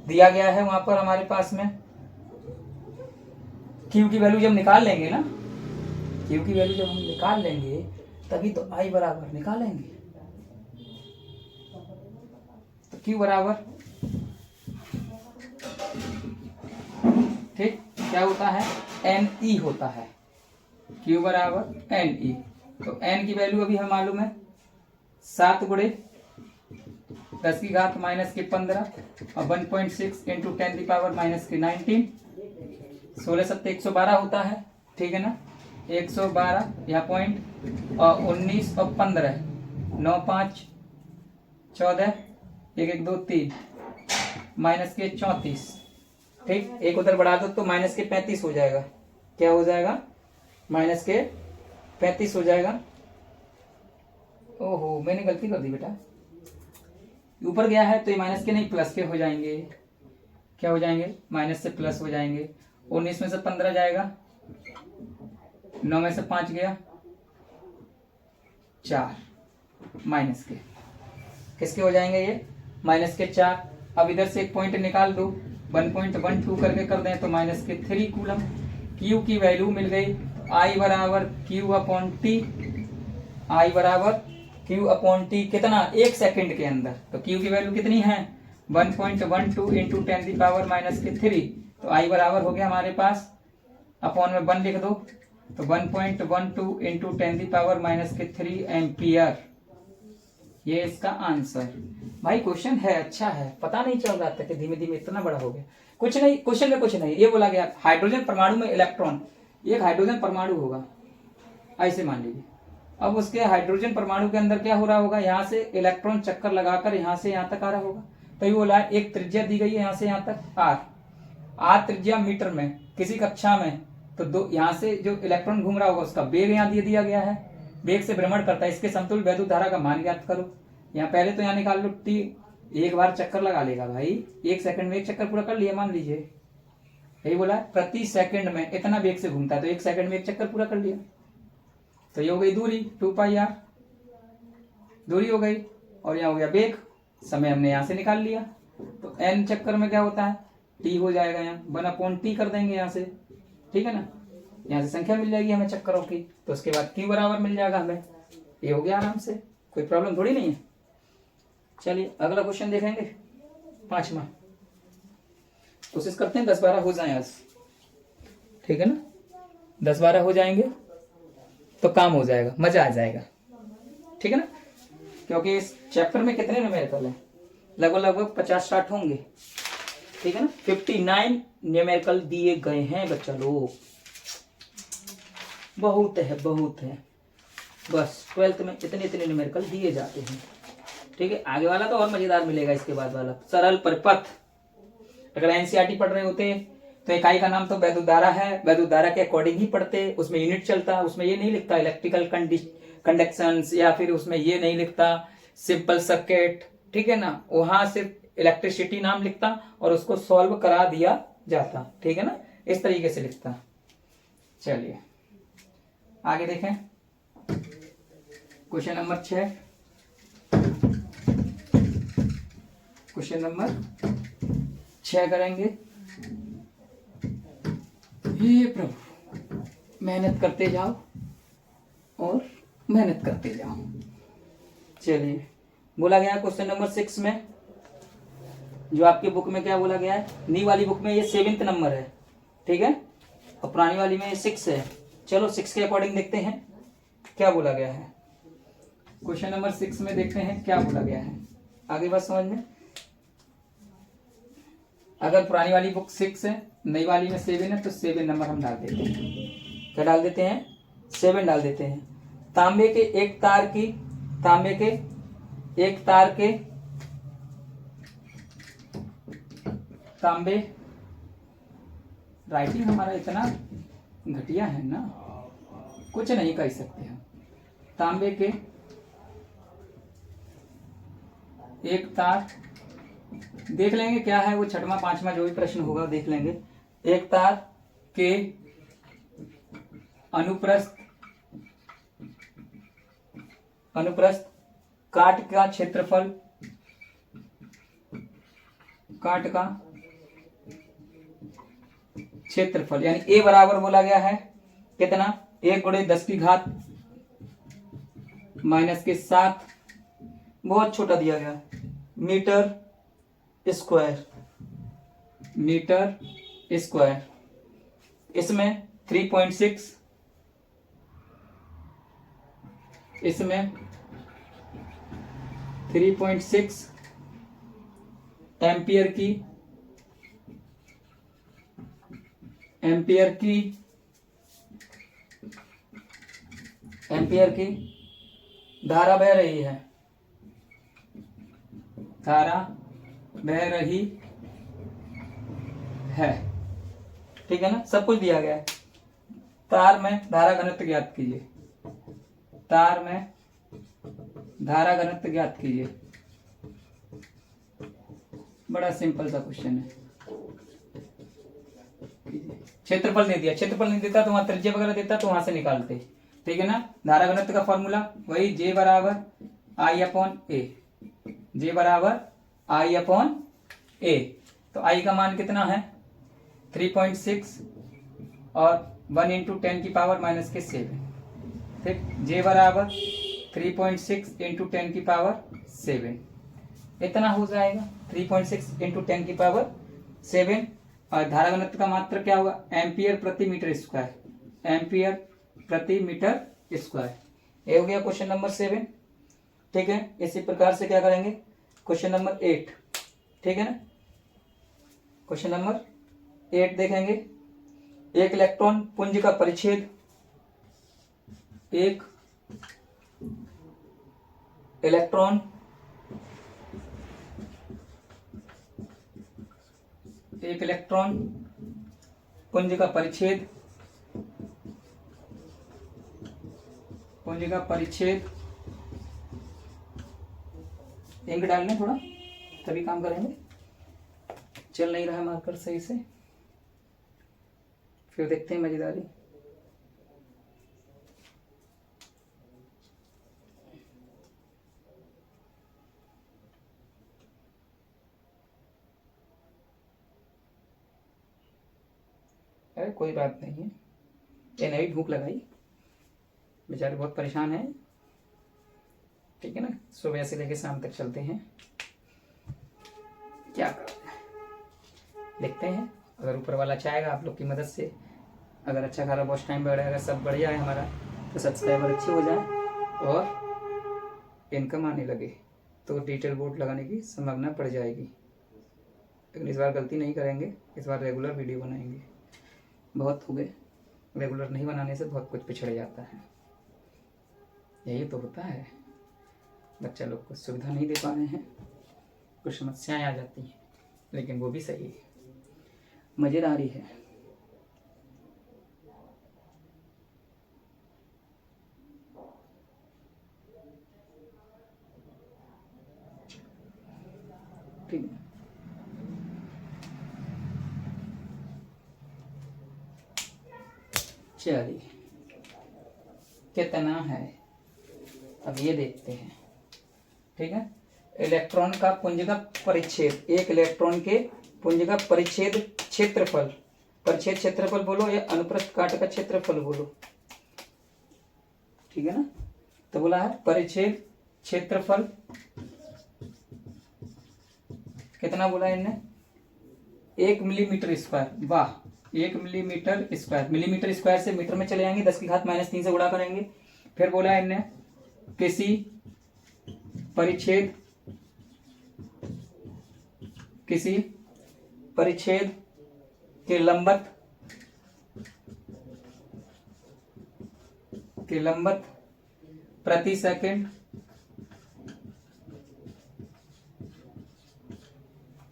दिया गया है वहां पर हमारे पास में। Q की वैल्यू जब निकाल लेंगे ना, Q की वैल्यू जब हम निकाल लेंगे तभी तो I बराबर निकालेंगे, तो Q बराबर, ठीक क्या होता है, NE होता है, Q बराबर NE, तो N की वैल्यू अभी हमें मालूम है 7 × 10 की घात -15 और 1.6 इंटू 10 की पावर -19, 16 7 112 होता है। ठीक है ना, 112 यहाँ पॉइंट, और 19 और 15 9 5 14 1 1 2 3 -34, ठीक, एक उधर बढ़ा दो तो -35 हो जाएगा, क्या हो जाएगा, -35 हो जाएगा। ओहो मैंने गलती कर दी बेटा, ऊपर गया है तो ये माइनस के नहीं प्लस के हो जाएंगे, क्या हो जाएंगे, माइनस से प्लस हो जाएंगे। 19 में से 15 जाएगा, 9 में से 5 गया 4, माइनस के किसके हो जाएंगे ये, -4। अब इधर से एक पॉइंट निकाल दो, 1.12 करके कर दें तो -3 कूलम। Q की वैल्यू मिल गई, I बराबर Q/T, I बराबर Q/T कितना, 1 सेकंड के अंदर, तो Q की वैल्यू कितनी है 1.12 इंटू 10 की पावर -3, तो I बराबर हो गया हमारे पास, अपॉन में 1 लिख दो, तो 1.12 इंटू 10 की पावर -3 एम्पियर, ये इसका आंसर। भाई क्वेश्चन है, अच्छा है, पता नहीं चल रहा था कि धीमे धीमे इतना बड़ा हो गया। कुछ नहीं, क्वेश्चन में कुछ नहीं, ये बोला गया हाइड्रोजन परमाणु में इलेक्ट्रॉन, एक हाइड्रोजन परमाणु होगा ऐसे मान लीजिए, अब उसके हाइड्रोजन परमाणु के अंदर क्या हो रहा होगा, यहाँ से इलेक्ट्रॉन चक्कर लगाकर यहाँ से यहाँ तक आ रहा होगा, तो ये बोला एक त्रिज्या दी गई है यहाँ से यहाँ तक r त्रिज्या मीटर में किसी कक्षा में, तो दो यहाँ से जो इलेक्ट्रॉन घूम रहा होगा उसका वेग यहाँ दे दिया गया है, वेग से भ्रमण करता है, इसके समतुल्य वैद्युत धारा का मान ज्ञात करो। यहाँ पहले तो यहाँ निकाल लो, T एक बार चक्कर लगा लेगा भाई, 1 सेकंड में 1 चक्कर पूरा कर लिया मान लीजिए, यही बोला है, प्रति सेकंड में इतना वेग से घूमता है, तो 1 सेकंड में 1 चक्कर पूरा कर लिया। तो ये हो गई दूरी 2πr, दूरी हो गई, और यहाँ हो गया वेग, समय हमने यहाँ से निकाल लिया। तो n चक्कर में क्या होता है, t हो जाएगा, यहाँ 1/t कर देंगे यहाँ से, ठीक है ना, यहाँ से संख्या मिल जाएगी हमें चक्करों की। तो उसके बाद q बराबर मिल जाएगा हमें, ये हो गया आराम से, कोई प्रॉब्लम थोड़ी नहीं है। चलिए अगला क्वेश्चन देखेंगे, 5वां। कोशिश करते हैं 10-12 हो जाए आज, ठीक है ना, 10-12 हो जाएंगे तो काम हो जाएगा, मजा आ जाएगा, ठीक है ना। क्योंकि इस चैप्टर में कितने न्यूमेरिकल हैं, लगभग 50-60 होंगे, ठीक है ना। 59 न्यूमेरिकल दिए गए हैं बच्चा लोग, बहुत है बहुत है। बस 12th में इतने न्यूमेरिकल दिए जाते हैं, ठीक है। आगे वाला तो और मजेदार मिलेगा, इसके बाद वाला सरल परिपथ। अगर एनसीईआरटी पढ़ रहे होते तो इकाई का नाम तो वैद्युत धारा है, वैद्युत धारा के अकॉर्डिंग ही पढ़ते, उसमें यूनिट चलता, उसमें ये नहीं लिखता इलेक्ट्रिकल कंडक्शंस, या फिर उसमें ये नहीं लिखता सिंपल सर्किट, ठीक है ना, वहां सिर्फ इलेक्ट्रिसिटी नाम लिखता और उसको सॉल्व करा दिया जाता, ठीक है ना, इस तरीके से लिखता। चलिए आगे देखें, क्वेश्चन नंबर 6, क्वेश्चन नंबर 6 करेंगे। हे प्रभु, मेहनत करते जाओ और मेहनत करते जाओ। चलिए बोला गया क्वेश्चन नंबर 6 में, जो आपकी बुक में क्या बोला गया है, नी वाली बुक में ये 7th नंबर है, ठीक है, और पुरानी वाली में ये 6 है। चलो 6 के अकॉर्डिंग देखते हैं क्या बोला गया है। क्वेश्चन नंबर 6 में देखते हैं क्या बोला गया है, आगे बात समझ में। अगर पुरानी वाली बुक 6 है, नई वाली में 7 है, तो 7 नंबर हम डाल देते हैं। क्या डाल देते हैं, 7 डाल देते हैं। तांबे के एक तांबे, राइटिंग हमारा इतना घटिया है ना, कुछ नहीं कह सकते हम। तांबे के एक तार, देख लेंगे क्या है वो, 6वां 5वां जो भी प्रश्न होगा देख लेंगे। एक तार के अनुप्रस्थ काट का क्षेत्रफल, काट का क्षेत्रफल यानी ए बराबर बोला गया है कितना, 1 × 10⁻⁷, बहुत छोटा दिया गया, मीटर स्क्वायर। इसमें 3.6, इसमें 3.6 एम्पियर की धारा बह रही है, ठीक है ना, सब कुछ दिया गया है। तार में धारा घनत्व ज्ञात कीजिए, बड़ा सिंपल सा क्वेश्चन है। क्षेत्रफल नहीं दिया, क्षेत्रफल नहीं देता तो वहां त्रिज्या वगैरह देता तो वहां से निकालते, ठीक है ना। धारा घनत्व का फॉर्मूला वही J बराबर I/A। तो I का मान कितना है 3.6 और 1 × 10⁻⁻⁷, ठीक। J बराबर 3.6 × 10⁻⁷, इतना हो जाएगा 3.6 × 10⁻⁷। और धारा घनत्व का मात्रक क्या होगा, एम्पियर प्रति मीटर स्क्वायर। ये हो गया क्वेश्चन नंबर 7, ठीक है। इसी प्रकार से क्या करेंगे, क्वेश्चन नंबर 8, ठीक है ना। क्वेश्चन नंबर 8 देखेंगे। एक इलेक्ट्रॉन पुंज का परिच्छेद, एक इलेक्ट्रॉन पुंज का परिच्छेद, इंक डालने थोड़ा तभी काम करेंगे, चल नहीं रहा मार्कर सही से। फिर देखते हैं मजेदारी। अरे कोई बात नहीं है, ये नहीं भूख लगाई, बेचारे बहुत परेशान हैं। ठीक है ना, सुबह से लेके शाम तक चलते हैं, क्या कर देखते हैं। अगर ऊपर वाला चाहेगा आप लोग की मदद से, अगर अच्छा खासा वॉच टाइम बढ़ेगा, सब बढ़िया है हमारा, तो सब्सक्राइबर अच्छे हो जाए और इनकम आने लगे, तो डिजिटल बोर्ड लगाने की संभावना बढ़ जाएगी। लेकिन इस बार गलती नहीं करेंगे, इस बार रेगुलर वीडियो बनाएंगे। बहुत हो गए, रेगुलर नहीं बनाने से बहुत कुछ पिछड़ जाता है, यही तो होता है। बच्चा लोग को सुविधा नहीं दे पा रहे हैं, कुछ समस्याएं आ जाती हैं, लेकिन वो भी सही है, मज़ेदारी है। ठीक है, चलिए कितना है अब ये देखते हैं। ठीक है, इलेक्ट्रॉन का पुंजगत परिच्छेद, एक इलेक्ट्रॉन के पुंजगत परिच्छेद क्षेत्रफल, परिच्छेद क्षेत्रफल बोलो या अनुप्रस्थ काट का क्षेत्रफल बोलो। ठीक है ना, तो बोला है परिच्छेद क्षेत्रफल कितना बोला इनने, 1 मिलीमीटर स्क्वायर। वाह, 1 मिलीमीटर स्क्वायर, मिलीमीटर स्क्वायर से मीटर में चले जाएंगे, 10 की घात -3 से गुणा करेंगे। फिर बोला है इनने किसी परिच्छेद, किसी परिच्छेद के लंबत, के लंबत प्रति सेकंड,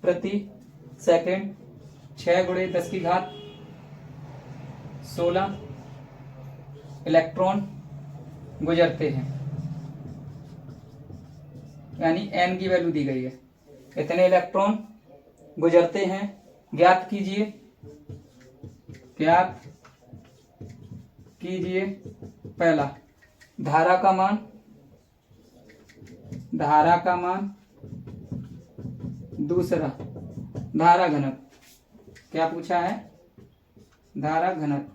प्रति सेकंड 6 × 10 की घात 16 इलेक्ट्रॉन गुजरते हैं, यानी n की वैल्यू दी गई है, इतने इलेक्ट्रॉन गुजरते हैं। ज्ञात कीजिए, ज्ञात कीजिए पहला धारा का मान, धारा का मान, दूसरा धारा घनत्व। क्या पूछा है, धारा घनत्व।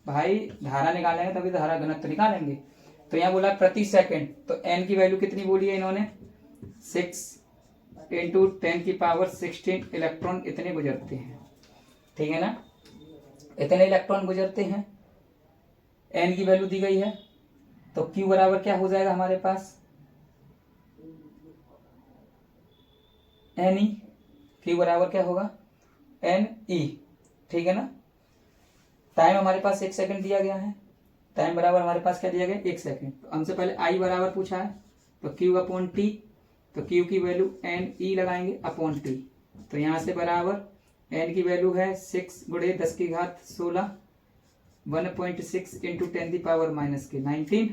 भाई धारा निकालेंगे तभी धारा घनत्व निकालेंगे। तो यहाँ बोला प्रति सेकंड, तो n की वैल्यू कितनी बोली है इन्होंने, 6 × 10⁻16 इलेक्ट्रॉन इतने गुजरते हैं। ठीक है ना, इतने इलेक्ट्रॉन गुजरते हैं, n की वैल्यू दी गई है, तो q बराबर क्या हो जाएगा हमारे पास, NE। q बराबर क्या होगा, NE। ठीक है ना, टाइम हमारे पास 1 सेकंड दिया गया है, टाइम बराबर हमारे पास क्या दिया गया, 1 सेकंड। तो हमसे पहले I बराबर पूछा है, तो Q/T, तो Q की वैल्यू NE लगाएंगे अपॉन T, तो यहाँ से बराबर n की वैल्यू है 6 × 10 की घात 16, 1.6 × 10⁻−19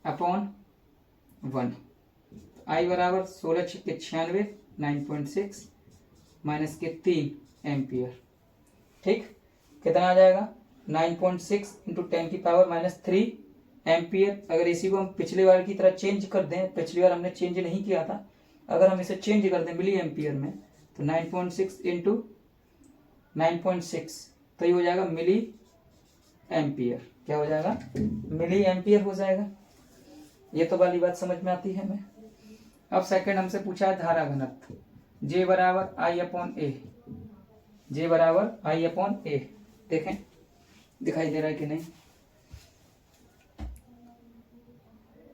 अपॉन 1। I बराबर 16 × 96, 9.6 -3 एम्पियर। ठीक, कितना आ जाएगा, 9.6 × 10⁻³ एम्पियर। अगर इसी को हम पिछली बार की तरह चेंज कर दें, पिछली बार हमने चेंज नहीं किया था, अगर हम इसे चेंज कर दें मिली एम्पियर में, तो 9.6 × 9.6, तो ये हो जाएगा मिली एम्पियर। क्या हो जाएगा, मिली एम्पियर हो जाएगा। ये तो वाली बात समझ में आती है हमें। अब सेकंड हमसे पूछा है धारा घनत्व, J बराबर I/A, J बराबर I/A। देखें दिखाई दे रहा है कि नहीं,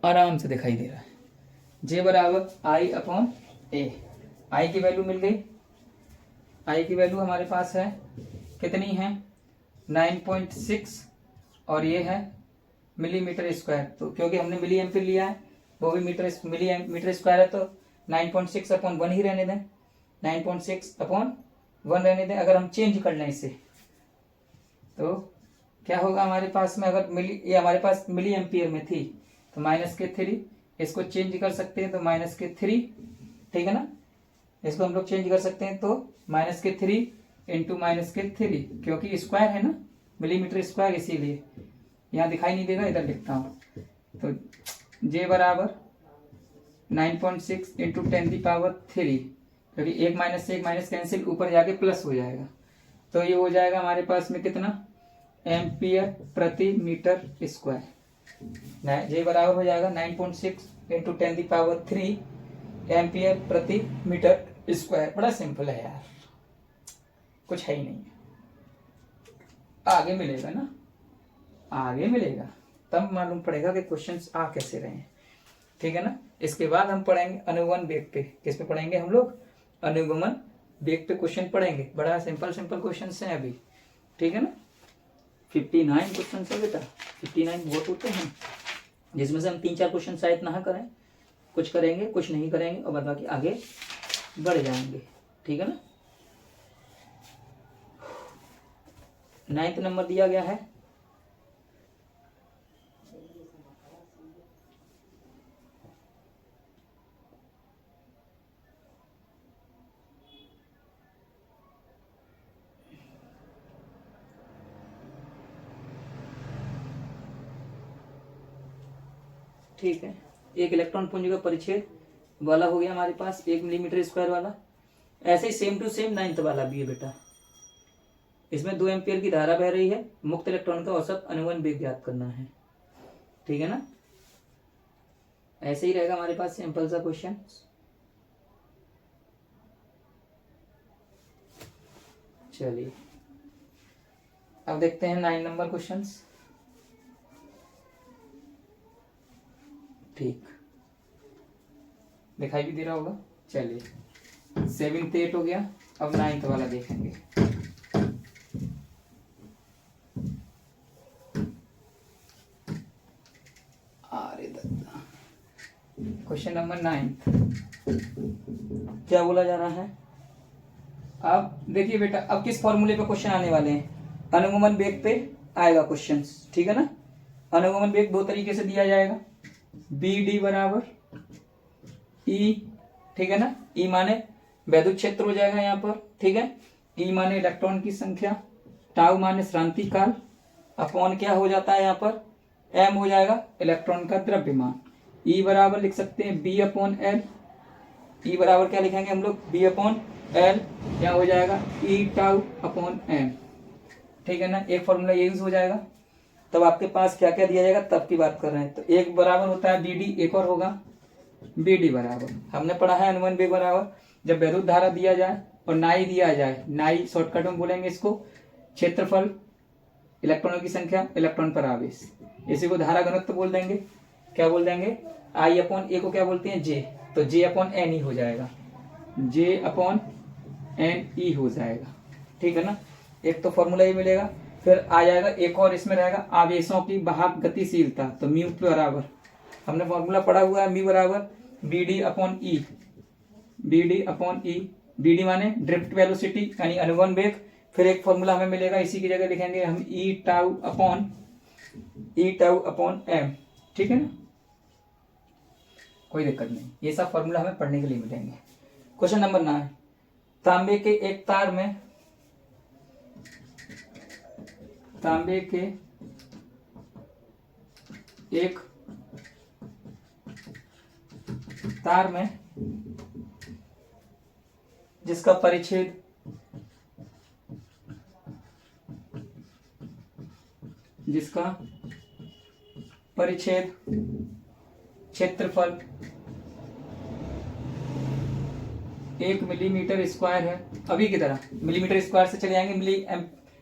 आराम से दिखाई दे रहा है। J बराबर I/A, I की वैल्यू मिल गई, I की वैल्यू हमारे पास है कितनी है, 9.6, और ये है मिलीमीटर स्क्वायर। तो क्योंकि हमने मिली एम्पीयर लिया है, वो भी मीटर स्क्वायर है, तो 9.6/1 ही रहने दें, 9.6/1 रहने दें। अगर हम चेंज कर लें इसे, तो क्या होगा हमारे पास में, अगर ये हमारे पास मिली एम्पियर में थी, तो -3, इसको चेंज कर सकते हैं तो -3। ठीक है ना, इसको हम लोग चेंज कर सकते हैं तो -3 इंटू माइनस के 3, क्योंकि स्क्वायर है ना, मिलीमीटर स्क्वायर, इसीलिए यहाँ दिखाई नहीं देगा, इधर लिखता हूँ। तो जे बराबर 9.6 इंटू 10⁻3, क्योंकि एक माइनस कैंसिल, ऊपर जाके प्लस हो जाएगा। तो ये हो जाएगा हमारे पास में कितना, एम्पियर प्रति मीटर स्क्वायर। जे बराबर हो जाएगा 9.6 इंटू 10⁻3 एम्पियर प्रति मीटर स्क्वायर। बड़ा सिंपल है यार, कुछ है ही नहीं। आगे मिलेगा ना, आगे मिलेगा, तब मालूम पड़ेगा कि क्वेश्चंस आ कैसे रहे हैं। ठीक है ना। इसके बाद हम पढ़ेंगे अनुगमन वेग पे। किस पे पढ़ेंगे हम लोग, अनुगमन वेग पे क्वेश्चन पढ़ेंगे। बड़ा सिंपल क्वेश्चन हैं अभी। ठीक है ना। 59 क्वेश्चन है बेटा, 59 बहुत होते हैं, जिसमें से हम 3-4 क्वेश्चन शायद ना करें, कुछ करेंगे कुछ नहीं करेंगे, और बाकी आगे बढ़ जाएंगे। ठीक है ना। 9th नंबर दिया गया है, ठीक है। एक इलेक्ट्रॉन पुंज का परिच्छेद वाला हो गया हमारे पास 1 मिलीमीटर स्क्वायर वाला। ऐसे ही सेम टू सेम 9th वाला भी है बेटा। इसमें 2 एम्पियर की धारा बह रही है, मुक्त इलेक्ट्रॉन का औसत अनुगमन वेग ज्ञात करना है। ठीक है ना। ऐसे ही रहेगा हमारे पास सिंपल सा क्वेश्चन। चलिए अब देखते हैं 9 नंबर क्वेश्चंस। ठीक, दिखाई भी दे रहा होगा। चलिए 7th 8 हो गया, अब 9th वाला देखेंगे। अरे दादा, क्वेश्चन नंबर 9 क्या बोला जा रहा है। अब देखिए बेटा, अब किस फॉर्मूले पे क्वेश्चन आने वाले हैं, अनुगमन वेग पे आएगा क्वेश्चन। ठीक है ना। अनुगमन वेग 2 तरीके से दिया जाएगा, बी डी बराबर ई। ठीक है ना। ई माने वैद्युत क्षेत्र हो जाएगा यहाँ पर। ठीक है। ई माने इलेक्ट्रॉन की संख्या, टाउ माने श्रांति काल, अपॉन क्या हो जाता है यहाँ पर, एम हो जाएगा इलेक्ट्रॉन का द्रव्यमान। ई बराबर लिख सकते हैं बी अपॉन एल। ई बराबर क्या लिखेंगे हम लोग, बी अपॉन एल, क्या हो जाएगा ई टाउ अपॉन एम। ठीक है ना। एक फॉर्मूला ये यूज हो जाएगा। तब आपके पास क्या क्या दिया जाएगा, तब की बात कर रहे हैं। तो एक बराबर होता है बी डी, एक और होगा बी डी बराबर, हमने पढ़ा है अनुगमन वेग बराबर जब वैद्युत धारा दिया जाए और नाई दिया जाए, नाई शॉर्टकट में बोलेंगे इसको, क्षेत्रफल, इलेक्ट्रॉनों की संख्या, इलेक्ट्रॉन पर आवेश, इसी को धारा घनत्व बोल देंगे। क्या बोल देंगे, आई अपॉन ए को क्या बोलते हैं, जे। तो जे अपॉन एन ई हो जाएगा, जे अपॉन एन ई हो जाएगा। ठीक है ना। एक तो फॉर्मूला ही मिलेगा। फिर आ जाएगा एक और, इसमें रहेगा आवेशों की वाहक गतिशीलता। तो म्यू बराबर, हमने फॉर्मूला पढ़ा हुआ है, म्यू बराबर बी डी अपॉन ई, बी डी अपॉन ई। बी डी माने ड्रिफ्ट वेलोसिटी यानी अनुगमन वेग। फिर एक फॉर्मूला हमें मिलेगा, इसी की जगह लिखेंगे हम ई टाउ अपॉन एम। ठीक है ना। कोई दिक्कत नहीं, ये सब फॉर्मूला हमें पढ़ने के लिए मिलेंगे। क्वेश्चन नंबर 9, तांबे के एक तार में, तांबे के एक तार में जिसका परिच्छेद क्षेत्रफल 1 मिलीमीटर स्क्वायर है। अभी की तरह मिलीमीटर स्क्वायर से चले जाएंगे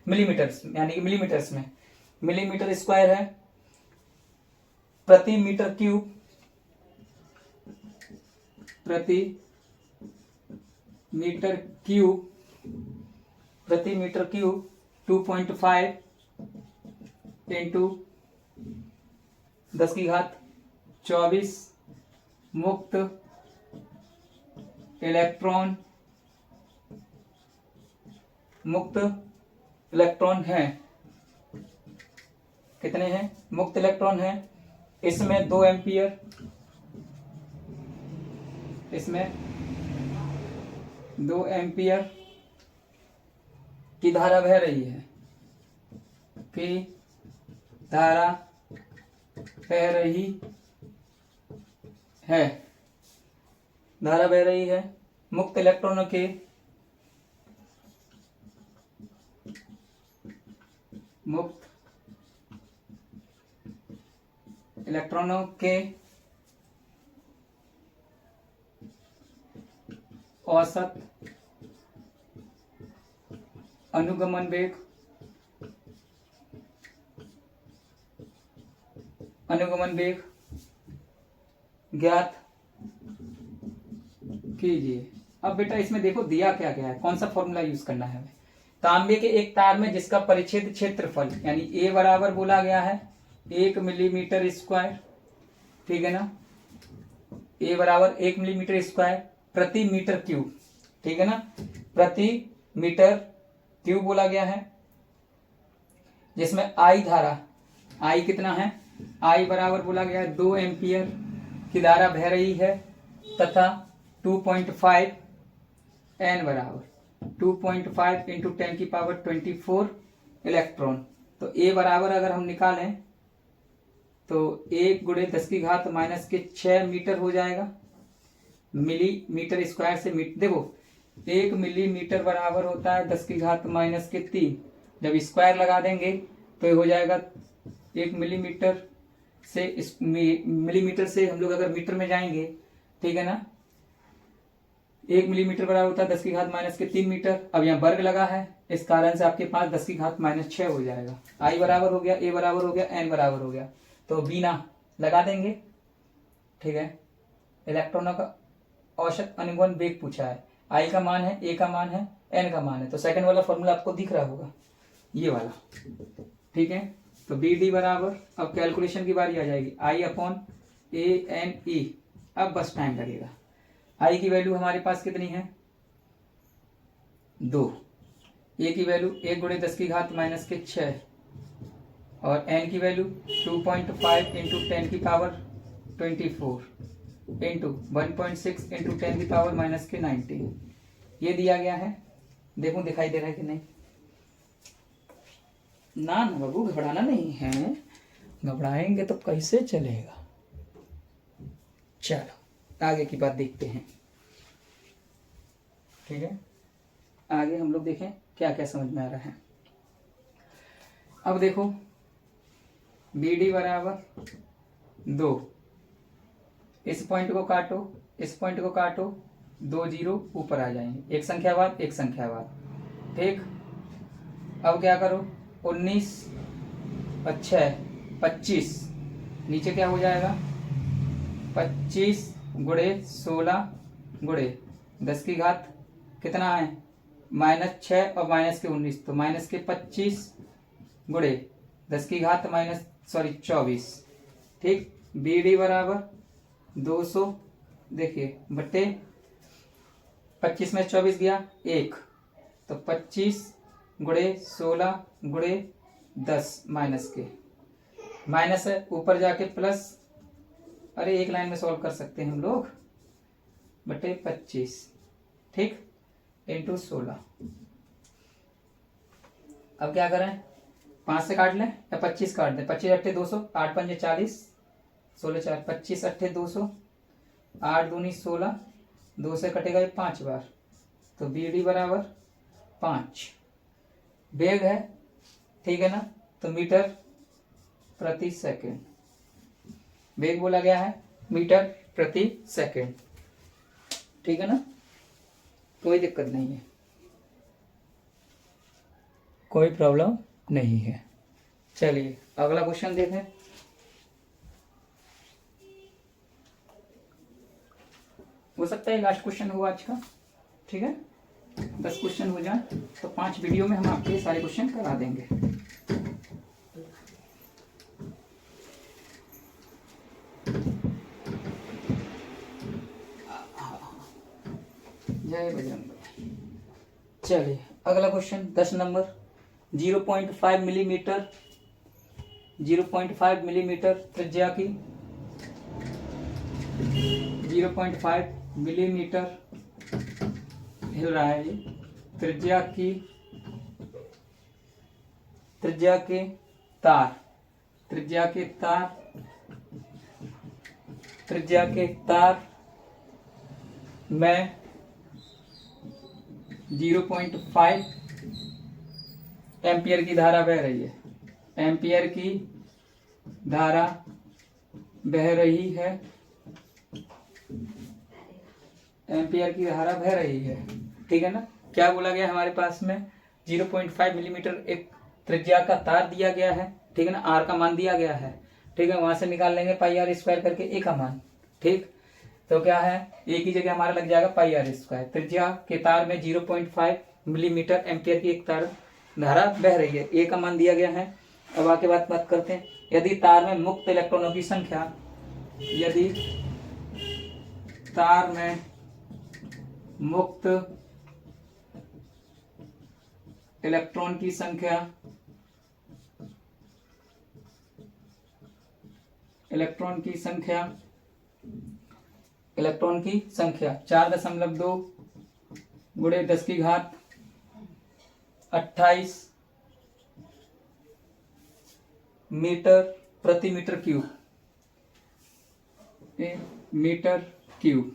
मिलीमीटर्स, यानी कि मिलीमीटर्स में मिलीमीटर स्क्वायर है, प्रति मीटर क्यूब 2.5 इंटू 10⁻24 मुक्त इलेक्ट्रॉन है। कितने हैं, मुक्त इलेक्ट्रॉन है। इसमें 2 एम्पियर, कि धारा बह रही है, कि धारा बह रही है, धारा बह रही है मुक्त इलेक्ट्रॉनों के औसत अनुगमन वेग ज्ञात कीजिए। अब बेटा इसमें देखो दिया क्या क्या है, कौन सा फॉर्मूला यूज करना है। तांबे के एक तार में जिसका परिच्छेद क्षेत्रफल यानी ए बराबर बोला गया है 1 मिलीमीटर स्क्वायर, ठीक है ना, ए बराबर 1 मिलीमीटर स्क्वायर प्रति मीटर क्यूब, ठीक है ना, प्रति मीटर क्यूब बोला गया है, जिसमें आई धारा, आई कितना है, आई बराबर बोला गया है 2 एम्पियर की धारा बह रही है तथा 2.5 एन बराबर 2.5 इंटू 10 की पावर 24 इलेक्ट्रॉन। तो ए बराबर अगर हम निकालें तो 1 गुणे 10 की घात माइनस के 6 मीटर हो जाएगा, मिलीमीटर स्क्वायर से मीटर, देखो 1 मिलीमीटर बराबर होता है 10 की घात माइनस के 3, जब स्क्वायर लगा देंगे तो ये हो जाएगा 1 मिलीमीटर से, मिलीमीटर से हम लोग अगर मीटर में जाएंगे, ठीक है ना, 1 मिलीमीटर बराबर होता है 10 की घात माइनस के 3 मीटर। अब यहाँ वर्ग लगा है, इस कारण से आपके पास 10 की घात माइनस 6 हो जाएगा। आई बराबर हो गया, ए बराबर हो गया, एन बराबर हो गया, तो बीना लगा देंगे, ठीक है। इलेक्ट्रॉनों का औसत अनुगमन वेग पूछा है, आई का मान है, ए का मान है, एन का मान है, तो सेकंड वाला फॉर्मूला आपको दिख रहा होगा ये वाला, ठीक है। तो बी डी बराबर, अब कैलकुलेशन की बारी आ जाएगी, आई अपॉन ए एन ई। अब बस टाइम लगेगा। आई की वैल्यू हमारे पास कितनी है 2, ए की वैल्यू 1 गुणे 10 की घात माइनस के 6 और एन की वैल्यू 2.5 इंटू 10 की पावर 24 इंटू 1.6 इंटू 10 की पावर माइनस के 19, ये दिया गया है। देखो दिखाई दे रहा है कि नहीं, ना ना बाबू घबराना नहीं है, घबराएंगे तो कैसे चलेगा। चलो आगे की बात देखते हैं, ठीक है। आगे हम लोग देखें क्या क्या समझ में आ रहा है। अब देखो बी डी बराबर 2, इस पॉइंट को काटो, इस पॉइंट को काटो, 2 जीरो ऊपर आ जाएंगे, एक संख्या बाद एक संख्या बाद, ठीक। अब क्या करो, 19 और 6 25, नीचे क्या हो जाएगा 25 गुणे 16 गुणे 10 की घात कितना है -6 और माइनस के 19, तो माइनस के 25 गुणे 10 की घात -24, ठीक। बी डी बराबर 200, देखिए बट्टे 25 में 24 गया 1, तो 25 गुणे 16 गुणे 10 माइनस के, माइनस है ऊपर जाके प्लस, अरे एक लाइन में सॉल्व कर सकते हैं हम लोग, बटे 25, ठीक, इंटू 16। अब क्या करें, 5 से काट लें या 25 काट दें, 25 अट्ठे 200, 8 पंजे 40, 16 4, 25 अट्ठे 200, 8 दूनी 16, 2 से कटेगा ये 5 बार, तो बी डी बराबर 5। वेग है, ठीक है ना, तो मीटर प्रति सेकंड, वेग बोला गया है मीटर प्रति सेकंड, ठीक है ना, कोई दिक्कत नहीं है, कोई प्रॉब्लम नहीं है। चलिए अगला क्वेश्चन देखें। हो सकता है लास्ट क्वेश्चन हो आज का, ठीक है, 10 क्वेश्चन हो जाए तो 5 वीडियो में हम आपके सारे क्वेश्चन करा देंगे। जय बजरंग। चलिए अगला क्वेश्चन 10 नंबर, 0.5 मिलीमीटर 0.5 मिलीमीटर त्रिज्या की 0.5 मिलीमीटर हिल रहा है ये, त्रिज्या की त्रिज्या के तार, त्रिज्या के तार, त्रिज्या के तार में 0.5 एम्पियर की धारा बह रही है, एम्पियर की धारा बह रही है, एम्पियर की धारा बह रही है। ठीक है ना। क्या बोला गया हमारे पास में, 0.5 मिलीमीटर एक त्रिज्या का तार दिया गया है। ठीक है ना। आर का मान दिया गया है। ठीक है। वहां से निकाल लेंगे पाई आर स्क्वायर करके ए का मान। ठीक। तो क्या है, ए की जगह हमारा लग जाएगा पाई आर स्क्वायर। त्रिज्या के तार में 0.5 मिलीमीटर एम्पियर की एक तार धारा बह रही है, ए का मान दिया गया है। अब आगे बात करते हैं। यदि तार में मुक्त इलेक्ट्रॉनों की संख्या, यदि तार में मुक्त इलेक्ट्रॉन की संख्या, इलेक्ट्रॉन की संख्या, इलेक्ट्रॉन की संख्या 4.2 गुणे 10 की घात 28 मीटर प्रति मीटर क्यूब, मीटर क्यूब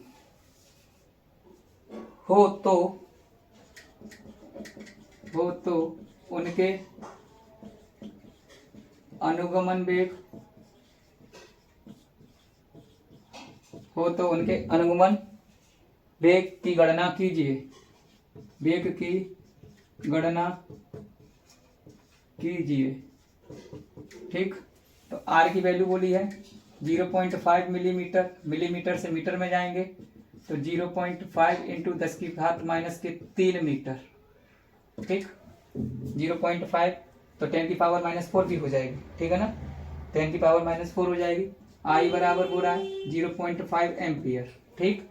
हो तो उनके अनुगमन वेग, हो तो उनके अनुगमन वेग की गणना कीजिए, वेग की गणना कीजिए। ठीक। तो आर की वैल्यू बोली है 0.5 मिलीमीटर, मिलीमीटर से मीटर में जाएंगे तो 0.5 इंटू 10 की घात माइनस के 3 मीटर। ठीक। 0.5 तो 10 की पावर -4 भी हो जाएगी। ठीक है ना। 10 की पावर -4 हो जाएगी। आई बराबर बोला है 0.5 एम्पियर। ठीक।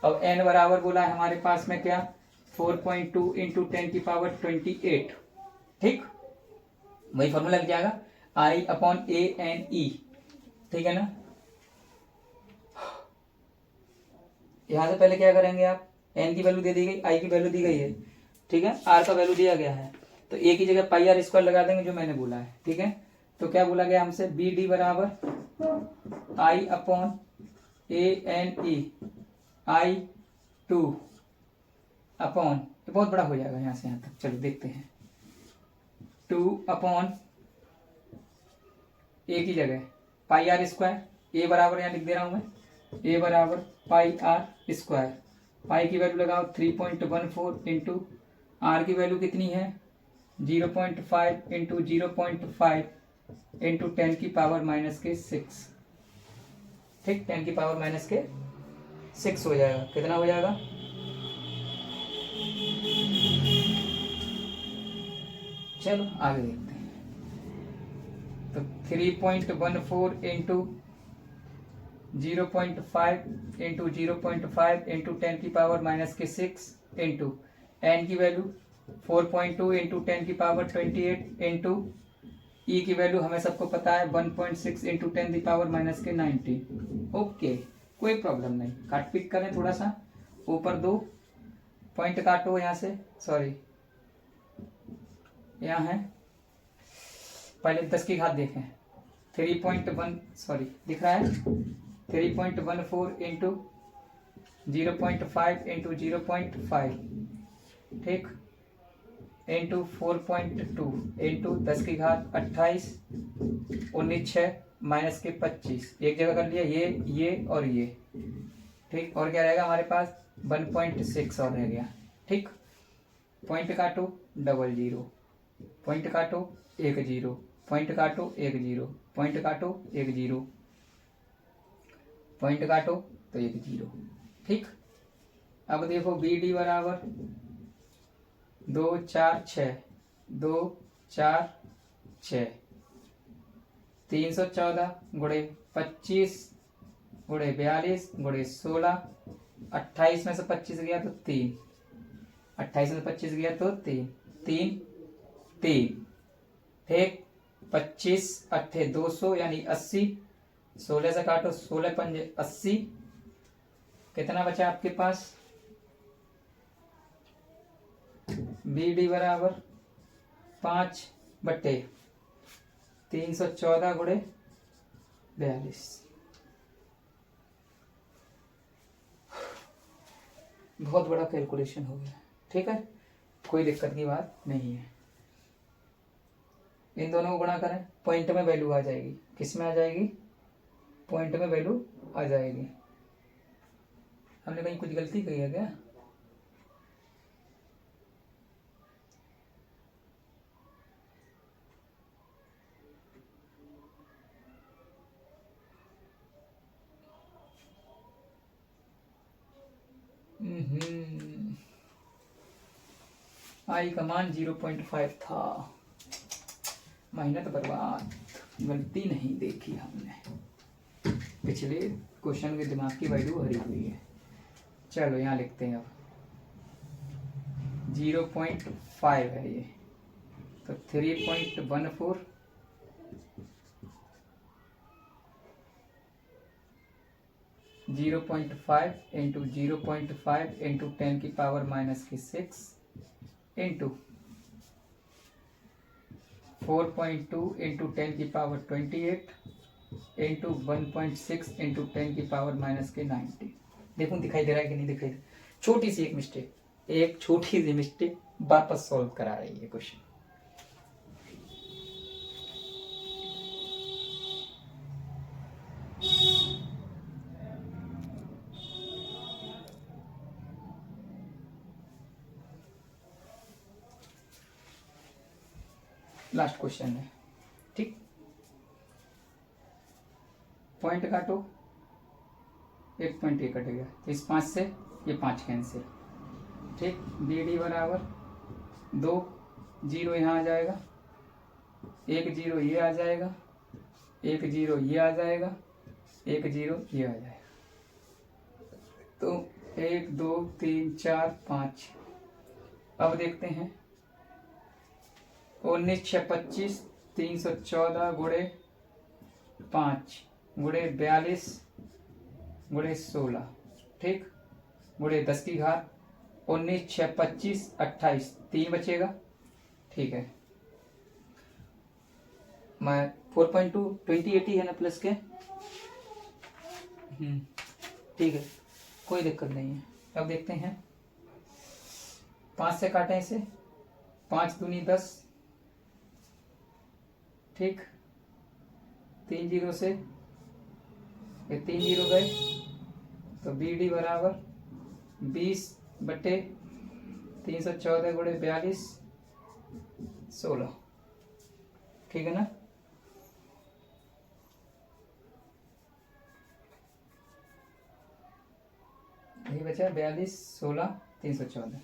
अब एन बराबर बोला है हमारे पास में क्या, 4.2 इंटू 10 की पावर 28। ठीक। वही फॉर्मूला लग जाएगा आई अपॉन ए एन ई। ठीक है ना। यहां से पहले क्या करेंगे आप, एन की वैल्यू दे दी गई, आई की वैल्यू दी गई है। ठीक है। आर का वैल्यू दिया गया है तो ए की जगह पाई आर स्क्वायर लगा देंगे जो मैंने बोला है। ठीक है। तो क्या बोला गया हमसे, बी डी बराबर आई upon A N E, I 2 upon, ये बहुत बड़ा हो जाएगा यहां से यहां तक, चलो देखते हैं। 2 अपॉन ए की जगह पाई आर स्क्वायर, ए बराबर यहां लिख दे रहा हूं मैं, ए बराबर पाई आर स्क्वायर। पाई की वैल्यू लगाओ 3.14 इंटू आर की वैल्यू कितनी है 0.5 इंटू 0.5 इंटू 10 की पावर -6। ठीक। 10 की पावर -6 हो जाएगा। कितना हो जाएगा, चलो आगे देखते हैं। तो 3.14 इंटू 0.5 इंटू 0.5 इंटू 10 की पावर -6 इंटू एन की वैल्यू 4.2 इंटू 10 की पावर 28 इंटू ई की वैल्यू हमें सबको पता है 1.6 इंटू 10 की पावर -19। ओके, कोई प्रॉब्लम नहीं। काट पीट करें थोड़ा सा, ऊपर 2 पॉइंट काटो यहाँ से, सॉरी यहाँ है, पहले 10 की घात देखें। 3.1 सॉरी दिख रहा है 3.14 इंटू 0.5 इंटू 0.5। ठीक। इंटू 4.2 इंटू 10 की घात 28 19 6 -25। एक जगह कर लिया ये और ये। ठीक। और क्या रहेगा हमारे पास 1.6 और रह गया। ठीक। पॉइंट काटो 00, पॉइंट काटो 10, पॉइंट काटो 10, पॉइंट काटो 10, पॉइंट काटो तो 10। ठीक। अब देखो बी डी बराबर 2 4 6 2 4 6 314 गुणे 25 गुणे 42 गुणे 16। 28 में से 25 गया तो 3, 28 में से 25 गया तो 3 3 3। ठीक। 25 अट्ठे 200 यानी 80। 16 से काटो 16 पंजे 80। कितना बचा आपके पास, बी डी बराबर 5 बट्टे 314 गुणे 42। बहुत बड़ा कैलकुलेशन हो गया। ठीक है, कोई दिक्कत की बात नहीं है। इन दोनों को गुणा करें, पॉइंट में वैल्यू आ जाएगी। किस में आ जाएगी? पॉइंट में वैल्यू आ जाएगी। हमने कहीं कुछ गलती की है क्या? आई का मान 0.5 था। मेहनत बर्बाद, गलती नहीं देखी हमने। पिछले क्वेश्चन के दिमाग की वैल्यू हरी हुई है। चलो यहाँ लिखते हैं अब 0.5 है ये, तो 3.14 0.5 इंटू 0.5 इंटू 10 की पावर -6 इंटू 4.2 इंटू 10 की पावर 28 इंटू 1.6 इंटू 10 की पावर -90। देखो दिखाई दे रहा है कि नहीं दिखाई दे? छोटी सी एक मिस्टेक, एक छोटी सी मिस्टेक वापस सॉल्व करा रही है क्वेश्चन। लास्ट क्वेश्चन है, ठीक। पॉइंट काटो, एक पॉइंट ये कटेगा, तो इस 5 से ये 5 कैंसिल, ठीक। बी डी बराबर 2, 0 यहाँ आ जाएगा, 1 0 ये आ जाएगा, 1 0 ये आ जाएगा, 1 0 ये आ जाएगा। तो 1 2 3 4 5। अब देखते हैं 19 6 25 314 गुणे 5 गुणे 42 गुणे 16, ठीक, गुणे 10 की घात 19 6 25 28, 3 बचेगा, ठीक है। मैं 4.2 2080 है ना प्लस के, ठीक है, कोई दिक्कत नहीं है। अब देखते हैं 5 से काटें इसे, 5 दूनी 10, ठीक, 3 0 से ये 3 0 गए, तो बी डी बराबर 20 बटे 314 गुणे 42 16, ठीक है ना। यही बचा 42 16 314,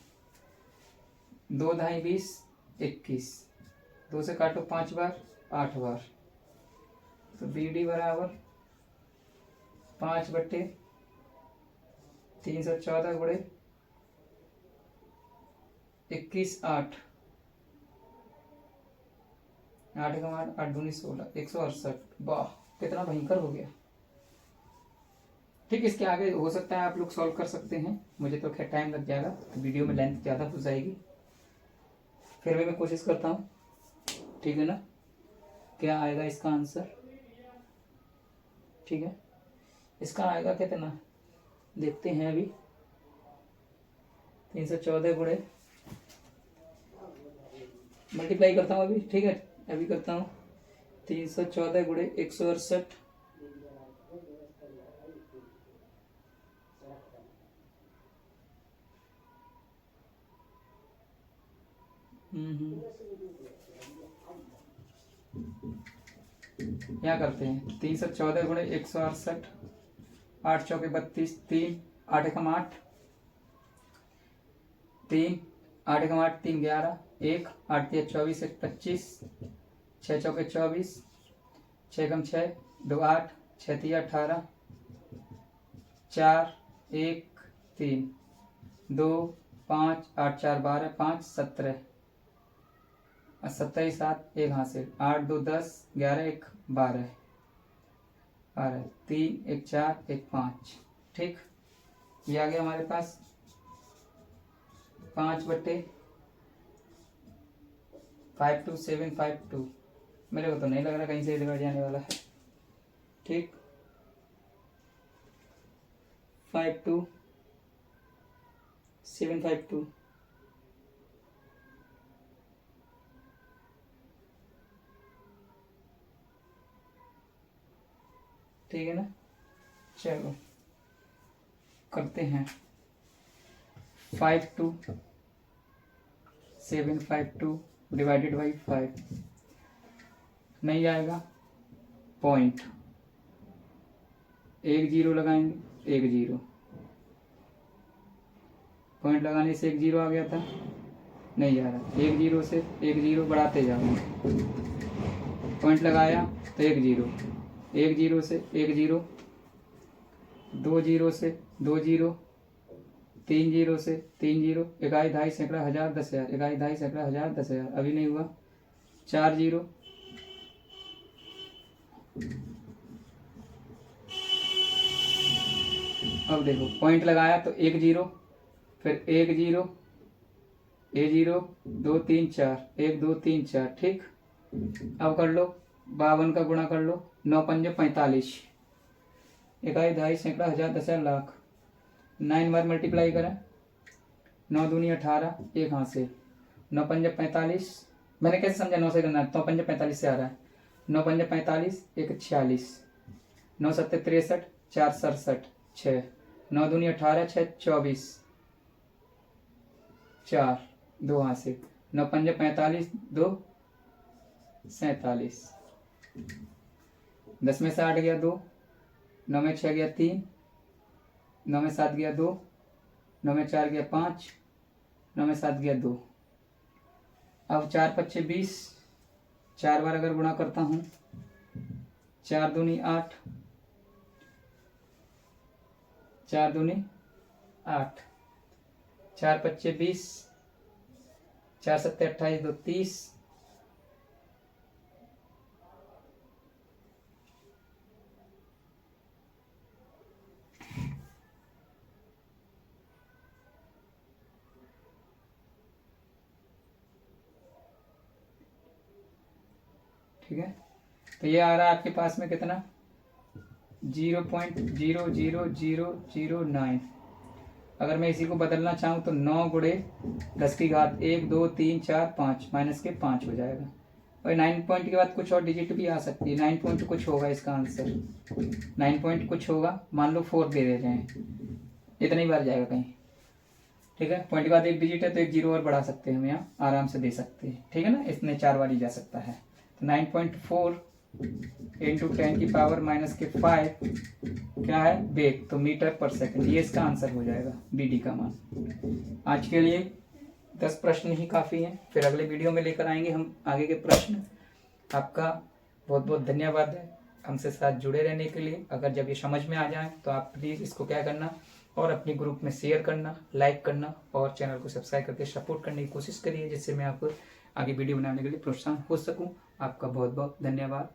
2 ढाई 20 21, 2 से काटो 5 बार 8 बार, तो बी डी बराबर 5 बट्टे 314 गुणे 21 8, 8 का मान 8 दूनी 16, 168। वाह, कितना भयंकर हो गया। ठीक, इसके आगे हो सकता है आप लोग सॉल्व कर सकते हैं, मुझे तो खैर टाइम लग जाएगा, तो वीडियो में लेंथ ज़्यादा हो जाएगी, फिर भी मैं कोशिश करता हूँ, ठीक है ना। क्या आएगा इसका आंसर? ठीक है, इसका आएगा कितना देखते हैं अभी। 314 गुणे मल्टीप्लाई करता हूँ अभी, ठीक है, अभी करता हूँ 314 गुणे 168, यहाँ करते हैं 314 गुणे 168, 8 चौके 32, 3 8 एकम 8, 3 8 एकम 8 3 11, 1 8 3 24 1 25, 6 चौके 24, 6 एकम 6 2 8, 6 3 18, 4 1 3 2 5 8 4 12 5 17, 27 7 1 हासिल, 8 2 10 11 1 12 12 3 1 4 1 5, ठीक। ये आ गया हमारे पास 5 बट्टे 52,752 मेरे को तो नहीं लग रहा कहीं से डिवाइड जाने वाला है। ठीक, 52,752 ठीक है ना। चलो करते हैं 52,752 डिवाइडेड बाई 5 नहीं आएगा। पॉइंट, एक जीरो लगाएंगे, एक जीरो, पॉइंट लगाने से एक जीरो आ गया था, नहीं आ रहा। एक जीरो से एक जीरो बढ़ाते जाओगे, पॉइंट लगाया तो एक जीरो, एक जीरो से एक जीरो, दो जीरो से दो जीरो, तीन जीरो से तीन जीरो, इकाई ढाई सैकड़ा हजार 10,000, इकाई ढाई सैकड़ा हजार 10,000, अभी नहीं हुआ। चार जीरो, अब देखो पॉइंट लगाया तो एक जीरो, फिर एक जीरो, ए जीरो, दो तीन चार, एक दो तीन चार। ठीक, अब कर लो 52 का गुणा कर लो, 9 पंजे 45, इकाई ढाई सैकड़ा हजार 10,000 लाख। 9 बार मल्टीप्लाई करें, 9 दूनी 18, एक हाथ से 9 पंजे 45, मैंने कैसे समझा 9 से करना, 9 पंजे 45 से आ रहा है। 9 पंजे 45, एक 46, 9 सत्ते 63, 4 67, 6, 9 दूनी 18, 6 24, 4 दो हाथ से, 9 पंजे 45, 2 47, 10 में से 8 गया 2, 9 में 6 गया 3, 9 में 7 गया 2, 9 में 4 गया 5, 9 में 7 गया 2। अब 4 पच्चे 20, 4 बार अगर गुणा करता हूँ, 4 दूनी 8, 4 दूनी 8, 4 पच्चे 20, 4 सत्ते 28, 2 30, ठीक है। तो ये आ रहा है आपके पास में कितना, 0.00009। अगर मैं इसी को बदलना चाहूँ तो 9 गुणे 10 की घात 1 2 3 4 5 माइनस के 5 हो जाएगा। और 9 पॉइंट के बाद कुछ और डिजिट भी आ सकती है। 9 पॉइंट कुछ होगा इसका आंसर, 9 पॉइंट कुछ होगा, मान लो 4 दे देते हैं, इतना ही बार जाएगा कहीं। ठीक है, पॉइंट के बाद एक डिजिट है तो एक जीरो और बढ़ा सकते हैं हम, यहाँ आराम से दे सकते हैं। ठीक है ना, इसमें 4 बार ही जा सकता है। तो 9.4 इंटू 10 की पावर माइनस के 5 क्या है, बेग, तो मीटर पर सेकंड, ये इसका आंसर हो जाएगा बी डी का मान। आज के लिए 10 प्रश्न ही काफ़ी हैं, फिर अगले वीडियो में लेकर आएंगे हम आगे के प्रश्न। आपका बहुत बहुत धन्यवाद है हमसे साथ जुड़े रहने के लिए। अगर जब ये समझ में आ जाए तो आप प्लीज़ इसको क्या करना, और अपने ग्रुप में शेयर करना, लाइक करना, और चैनल को सब्सक्राइब करके सपोर्ट करने की कोशिश करिए, जिससे मैं आपको आगे वीडियो बनाने के लिए प्रोत्साहन हो सकूं। आपका बहुत बहुत धन्यवाद।